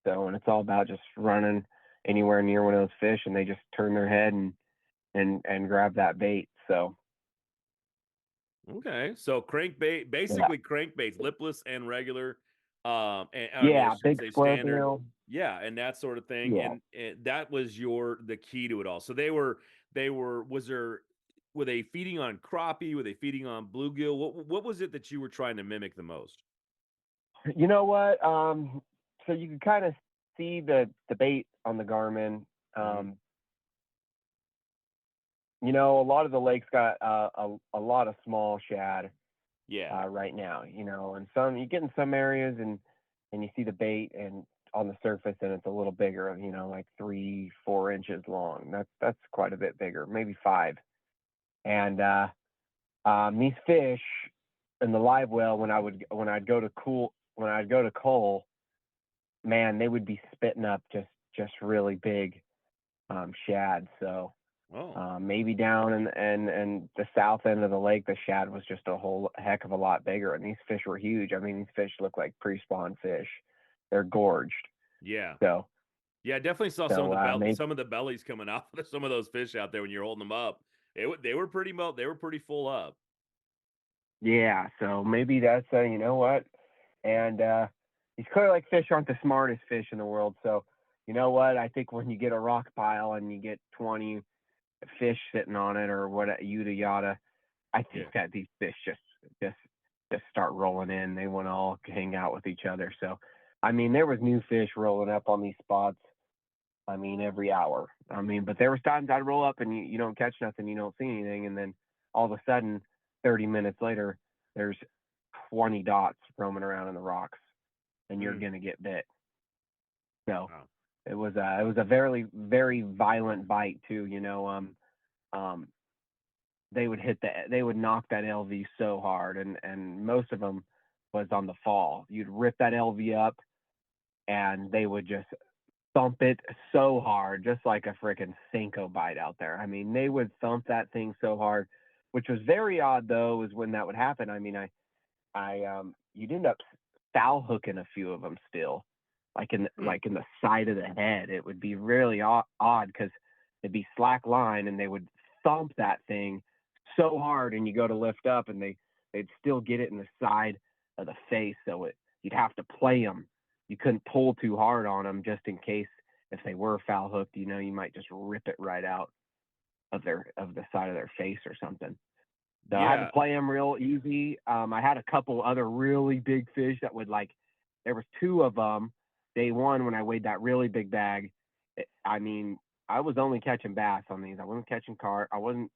A: So, and it's all about just running anywhere near one of those fish, and they just turn their head and grab that bait. So.
C: Okay, so crankbait, basically crankbaits, lipless and regular.
A: Big square
C: standard.
A: bill.
C: Yeah, and that sort of thing.
A: Yeah.
C: And that was the key to it all. So were they feeding on crappie? Were they feeding on bluegill? What was it that you were trying to mimic the most?
A: You know what? So you can kind of see the bait on the Garmin. A lot of the lakes got a lot of small shad.
C: Yeah.
A: Right now, and you get in some areas and you see the bait and on the surface and it's a little bigger, like 3-4 inches long. That's quite a bit bigger, maybe 5. And these fish in the live well, when I'd go to Cole, man, they would be spitting up just really big shad. So maybe down in the south end of the lake, the shad was just a whole heck of a lot bigger, and these fish were huge. I mean, these fish look like pre-spawn fish. They're gorged.
C: Yeah.
A: So.
C: Yeah, I definitely saw some of the bellies coming off of some of those fish out there when you're holding them up. They were pretty full up.
A: Yeah, so maybe that's you know what, and these Clearlake fish aren't the smartest fish in the world. So you know what, I think when you get a rock pile and you get 20 fish sitting on it or what, yada, I think that these fish just start rolling in. They want to all hang out with each other. So, I mean, there was new fish rolling up on these spots. I mean, every hour. I mean, but there was times I'd roll up and you don't catch nothing, you don't see anything, and then all of a sudden, 30 minutes later, there's 20 dots roaming around in the rocks, and you're gonna get bit. So it was a very, very violent bite too. They would knock that LV so hard, and most of them was on the fall. You'd rip that LV up, and they would just thump it so hard, just like a freaking Senko bite out there. I mean, they would thump that thing so hard, which was very odd though, is when that would happen. I mean, you'd end up foul hooking a few of them still, like in the side of the head. It would be really odd because it'd be slack line and they would thump that thing so hard, and you go to lift up and they they'd still get it in the side of the face, so you'd have to play them. You couldn't pull too hard on them just in case if they were foul hooked, you might just rip it right out of the side of their face or something. So I had to play them real easy. I had a couple other really big fish that would there was 2 of them day one when I weighed that really big bag. I mean, I was only catching bass on these. I wasn't catching carp. I wasn't,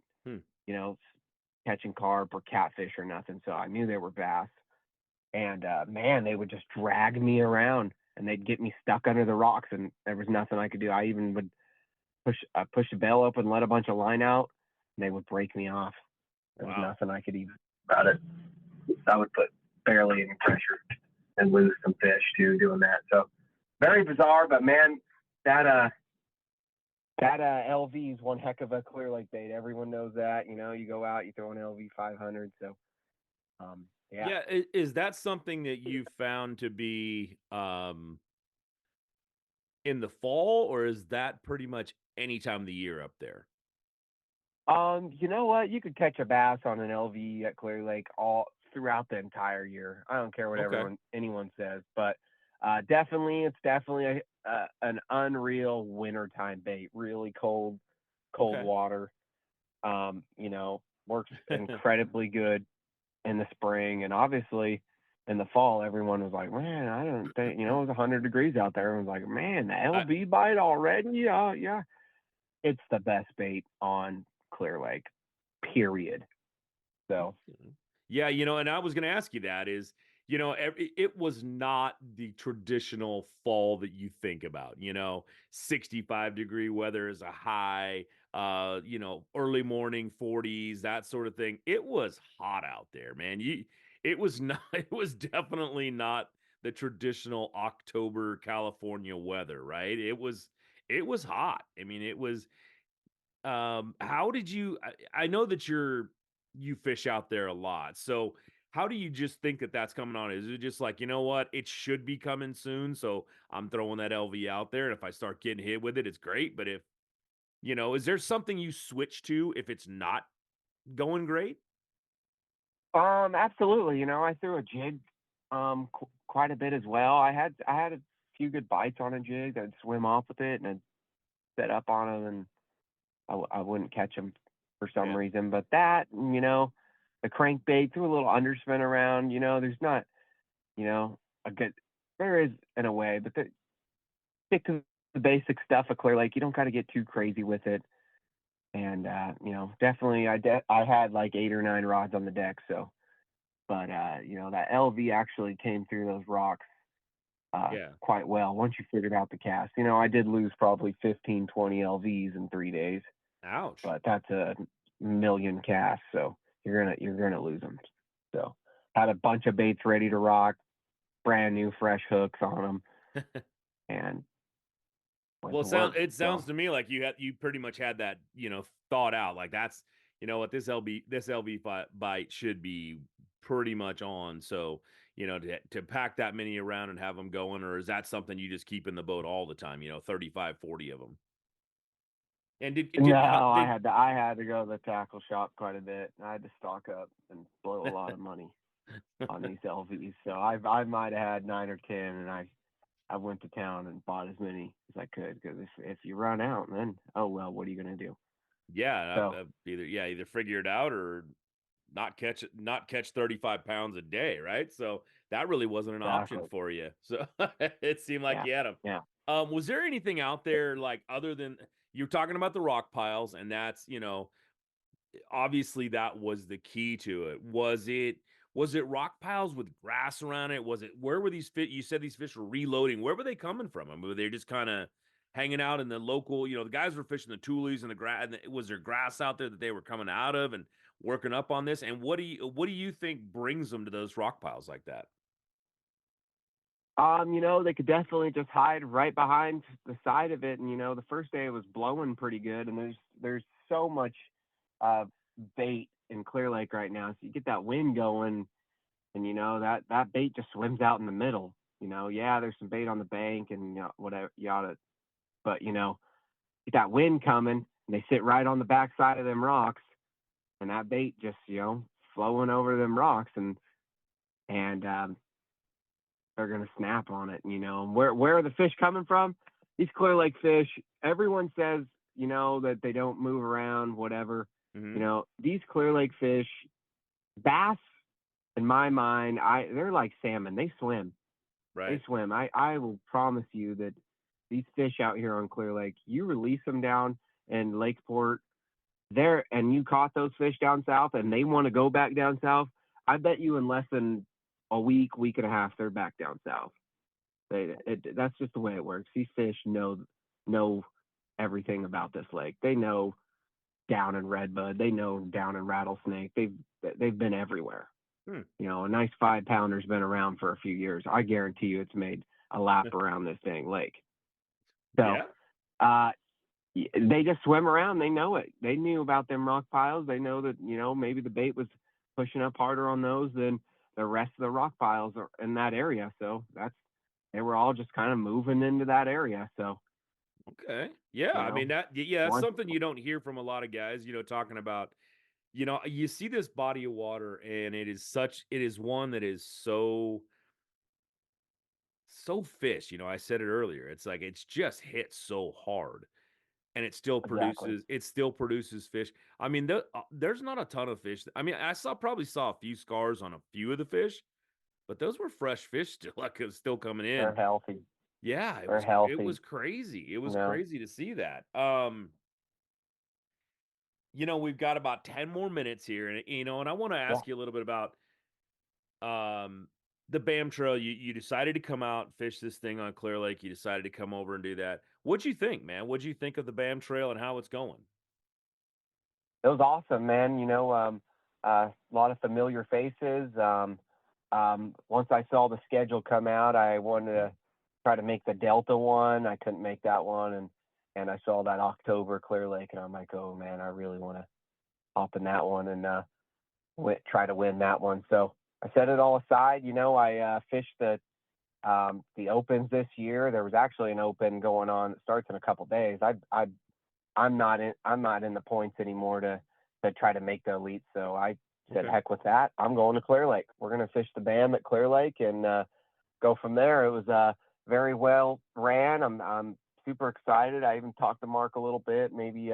A: catching carp or catfish or nothing. So I knew they were bass. And man, they would just drag me around and they'd get me stuck under the rocks and there was nothing I could do. I even would push the bail open, let a bunch of line out, and they would break me off. There was nothing I could even do about it. I would put barely any pressure and lose some fish too doing that. So very bizarre, but man, that LV is one heck of a Clearlake bait. Everyone knows that. You go out, you throw an LV 500. So
C: yeah. Is that something that you found to be in the fall, or is that pretty much any time of the year up there?
A: You know what? You could catch a bass on an LV at Clearlake all throughout the entire year. I don't care what anyone says, but it's definitely an unreal wintertime bait. Really cold water. Works incredibly good in the spring, and obviously in the fall, everyone was like, "Man, I don't think it was 100 degrees out there." Everyone's like, "Man, the LV bite already?" Yeah. It's the best bait on Clearlake, period. So,
C: yeah, and I was going to ask you that is, it was not the traditional fall that you think about, 65-degree weather is a high, early morning 40s, that sort of thing. It was hot out there, man. It was definitely not the traditional October California weather, right? It was hot. I mean, it was, how did you, I know that you fish out there a lot. So how do you just think that that's coming on? Is it just like, you know what, it should be coming soon, so I'm throwing that LV out there, and if I start getting hit with it, it's great. But if, is there something you switch to if it's not going great?
A: absolutely. I threw a jig, quite a bit as well. I had a few good bites on a jig. I'd swim off with it and I'd set up on them, and I wouldn't catch them for some reason. But that, the crankbait, threw a little underspin around. There's not, a good. There is in a way, but stick to the basic stuff of Clearlake. You don't got to get too crazy with it. And definitely, I had like 8 or 9 rods on the deck. So, but that LV actually came through those rocks quite well once you figured out the cast. I did lose probably 15, 20 LVs in 3 days.
C: Ouch!
A: But that's a million casts, so you're gonna lose them. So had a bunch of baits ready to rock, brand new fresh hooks on them, and
C: it sounds to me like you pretty much had that thought out. Like that's what this LV bite should be pretty much on. So to pack that many around and have them going, or is that something you just keep in the boat all the time? 35, 40 of them. And
A: I had to go to the tackle shop quite a bit. I had to stock up and blow a lot of money on these LVs. So I might have had 9 or 10, and I went to town and bought as many as I could, because if you run out, then what are you gonna do?
C: Yeah, so, either figure it out or not catch 35 pounds a day, right? So that really wasn't an option for you. So it seemed like you had them.
A: Yeah.
C: Was there anything out there like other than you're talking about the rock piles, and that's obviously that was the key to it. Was it rock piles with grass around it? Where were these fish? You said these fish were reloading. Where were they coming from? I mean, were they just kind of hanging out in the local? The guys were fishing the tules and the grass. And was there grass out there that they were coming out of and working up on this? And what do you think brings them to those rock piles like that?
A: They could definitely just hide right behind the side of it. And, the first day it was blowing pretty good. And there's so much bait in Clearlake right now. So you get that wind going, and, that bait just swims out in the middle. There's some bait on the bank and whatever, but, get that wind coming, and they sit right on the back side of them rocks, and that bait just, flowing over them rocks, and they're gonna snap on it. And where are the fish coming from? These Clear Lake fish. Everyone says that they don't move around, whatever. These Clear Lake fish, bass, in my mind, they're like salmon. They swim.
C: Right.
A: They swim. I will promise you that these fish out here on Clear Lake, you release them down in Lakeport there, and you caught those fish down south, and they want to go back down south. I bet you in less than a week and a half, they're back down south. That's just the way it works. These fish know everything about this lake. They know down in redbud. They know down in rattlesnake. They've been everywhere. A nice 5-pounder's been around for a few years. I guarantee you it's made a lap around this dang lake. So they just swim around. They know it. They knew about them rock piles. They know that, maybe the bait was pushing up harder on those than the rest of the rock piles are in that area. So they were all just kind of moving into that area. So.
C: Okay. Yeah. I mean, that's something you don't hear from a lot of guys, talking about, you see this body of water, and it is one that is so fish. I said it earlier. It's like, it's just hit so hard, and it still produces fish. I mean, there's not a ton of fish. I mean, probably saw a few scars on a few of the fish, but those were fresh fish still coming in.
A: They're healthy.
C: Yeah,
A: They're healthy.
C: It was crazy. It was crazy to see that. We've got about 10 more minutes here, and I want to ask you a little bit about the BAM trail. You decided to come out and fish this thing on Clear Lake. You decided to come over and do that. What'd you think, man? What'd you think of the BAM trail and how it's going?
A: It was awesome, man. A lot of familiar faces. Once I saw the schedule come out, I wanted to try to make the Delta one. I couldn't make that one, and I saw that October Clear Lake, and I'm like, oh man, I really want to hop in that one and try to win that one. So I set it all aside. I fished the opens this year. There was actually an open going on that starts in a couple days. I'm not in the points anymore to try to make the elite. So I said, heck with that. I'm going to Clear Lake. We're going to fish the BAM at Clear Lake and go from there. It was very well ran. I'm super excited. I even talked to Mark a little bit, maybe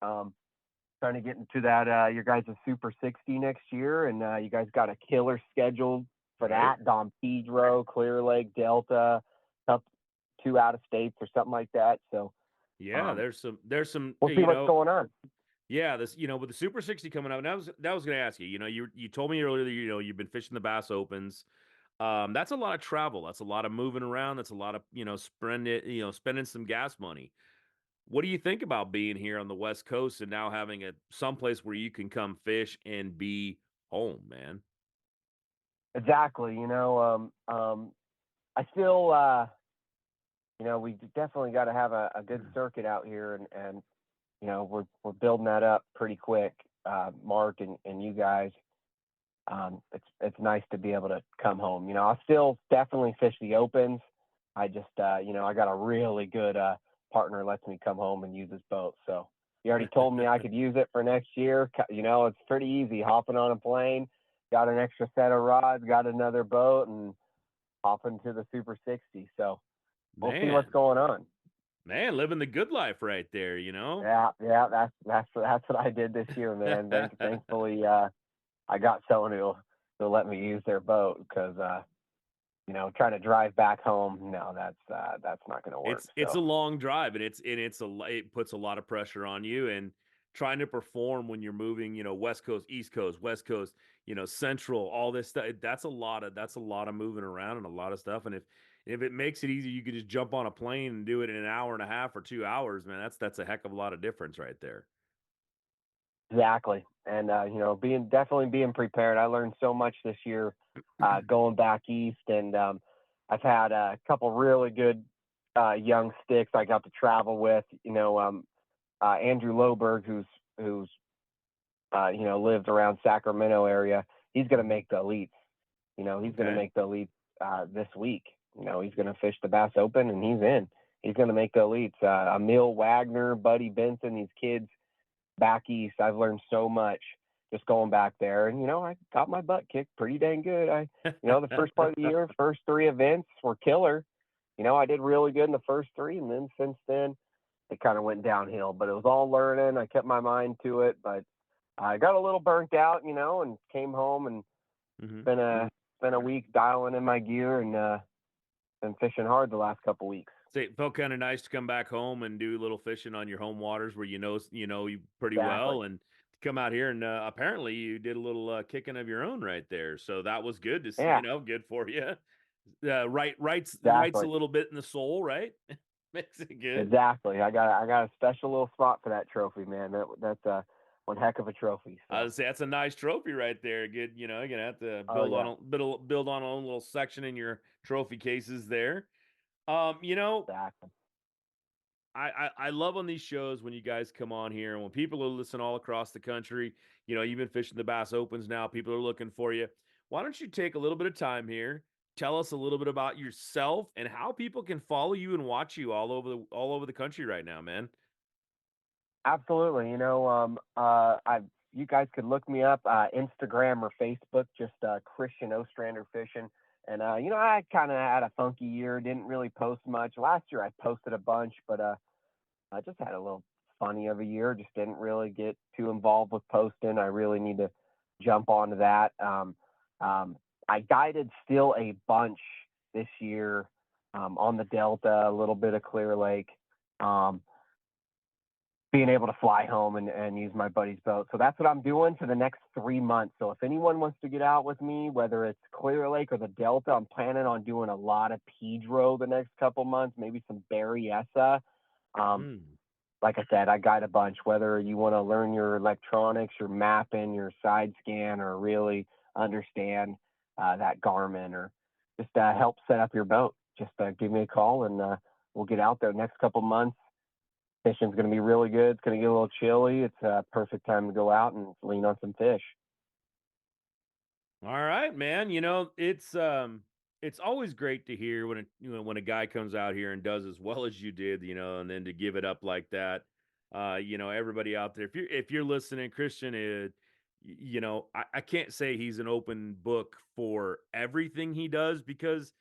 A: trying to get into that your guys' Super 60 next year, and you guys got a killer schedule for that. Dom Pedro, Clear Lake, Delta, up 2 out of states or something like that. So
C: there's some
A: we'll see what's going on.
C: Yeah, with the Super 60 coming up, and I was going to ask you. You told me earlier that you've been fishing the Bass Opens. That's a lot of travel. That's a lot of moving around. That's a lot of spending some gas money. What do you think about being here on the West Coast and now having someplace where you can come fish and be home, man?
A: Exactly. I still, we definitely got to have a good circuit out here, and we're building that up pretty quick. Mark and you guys, it's nice to be able to come home. I'll still definitely fish the opens. I just, I got a really good partner lets me come home and use his boat. So he already told me I could use it for next year. It's pretty easy hopping on a plane, got an extra set of rods, got another boat, and hopping to the Super 60. So we'll see what's going on.
C: Man, living the good life right there,
A: Yeah, that's what I did this year, man. Thankfully, I got someone who'll let me use their boat, because trying to drive back home, no, that's not going to work.
C: It's a long drive, and it puts a lot of pressure on you, and trying to perform when you're moving, West Coast, East Coast, West Coast, Central, all this stuff. That's a lot of moving around and a lot of stuff. And if it makes it easy, you could just jump on a plane and do it in an hour and a half or 2 hours, man. That's a heck of a lot of difference right there.
A: Exactly. And, definitely being prepared. I learned so much this year going back east, and I've had a couple really good young sticks I got to travel with. Andrew Loberg, who's lived around Sacramento area. He's going to make the elites. He's going to make the elites this week. He's going to fish the Bass Open, and he's in. He's going to make the elites. Emil Wagner, Buddy Benson, these kids back east. I've learned so much just going back there. And, I got my butt kicked pretty dang good. The first part of the year, first 3 events were killer. I did really good in the first 3. And then since then, it kind of went downhill. But it was all learning. I kept my mind to it. But I got a little burnt out, and came home and spent a week dialing in my gear and been fishing hard the last couple weeks.
C: So it felt kind of nice to come back home and do a little fishing on your home waters where you pretty
A: Exactly.
C: well, and come out here and apparently you did a little kicking of your own right there. So that was good to see.
A: Yeah.
C: Good for you. Writes
A: Exactly.
C: a little bit in the soul, right? Makes it good.
A: Exactly. I got a special little spot for that trophy, man. That's one heck of a trophy. So.
C: I would say that's a nice trophy right there. Good, you're gonna have to build on a own little section in your trophy cases there.
A: Exactly.
C: I love on these shows when you guys come on here and when people are listening all across the country. You've been fishing the Bass Opens now. People are looking for you. Why don't you take a little bit of time here? Tell us a little bit about yourself and how people can follow you and watch you all over the country right now, man.
A: Absolutely. You guys could look me up Instagram or Facebook, just Christian Ostrander Fishing. And I kind of had a funky year, didn't really post much. Last year I posted a bunch, but I just had a little funny of a year. Just didn't really get too involved with posting. I really need to jump onto that. I guided still a bunch this year on the Delta, a little bit of Clearlake. Being able to fly home and use my buddy's boat. So that's what I'm doing for the next 3 months. So if anyone wants to get out with me, whether it's Clearlake or the Delta, I'm planning on doing a lot of Pedro the next couple months, maybe some Berryessa. Like I said, I guide a bunch, whether you want to learn your electronics, your mapping, your side scan, or really understand that Garmin, or just help set up your boat. Just give me a call and we'll get out there next couple months. Fishing's going to be really good. It's going to get a little chilly. It's a perfect time to go out and lean on some fish.
C: All right, man. It's always great to hear when a guy comes out here and does as well as you did, and then to give it up like that. Everybody out there, if you're listening, Christian, I can't say he's an open book for everything he does because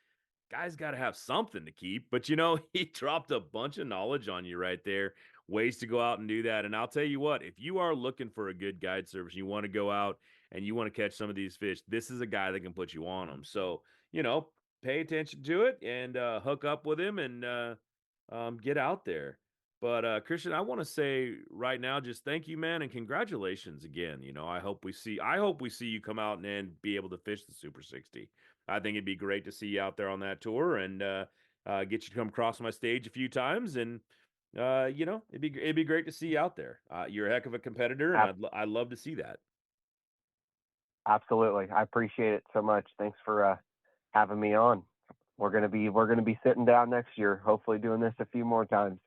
C: guy's got to have something to keep, but he dropped a bunch of knowledge on you right there, ways to go out and do that. And I'll tell you what, if you are looking for a good guide service, you want to go out and you want to catch some of these fish, this is a guy that can put you on them. So, pay attention to it and hook up with him and get out there. But Christian, I want to say right now, just thank you, man, and congratulations again. I hope we see you come out and be able to fish the Super 60. I think it'd be great to see you out there on that tour and get you to come across my stage a few times. And it'd be great to see you out there. You're a heck of a competitor, and I'd love to see that.
A: Absolutely, I appreciate it so much. Thanks for having me on. We're gonna be sitting down next year, hopefully doing this a few more times.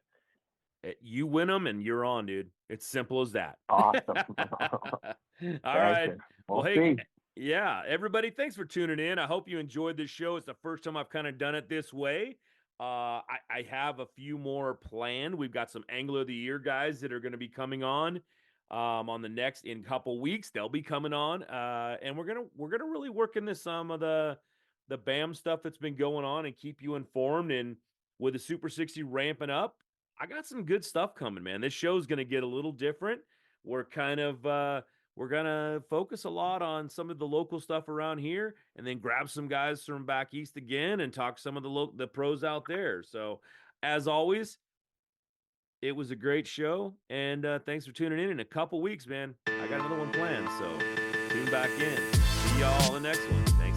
C: You win them, and you're on, dude. It's simple as that.
A: Awesome.
C: All right.
A: Well,
C: hey, yeah, everybody, thanks for tuning in. I hope you enjoyed this show. It's the first time I've kind of done it this way. I have a few more planned. We've got some Angler of the Year guys that are going to be coming on the next in couple weeks. They'll be coming on, and we're gonna really work into some of the BAM stuff that's been going on and keep you informed. And with the Super 60 ramping up, I got some good stuff coming, man. This show's going to get a little different. We're kind of we're going to focus a lot on some of the local stuff around here and then grab some guys from back east again and talk some of the pros out there. So, as always, it was a great show, and thanks for tuning in a couple weeks, man. I got another one planned, so tune back in. See y'all on the next one. Thanks.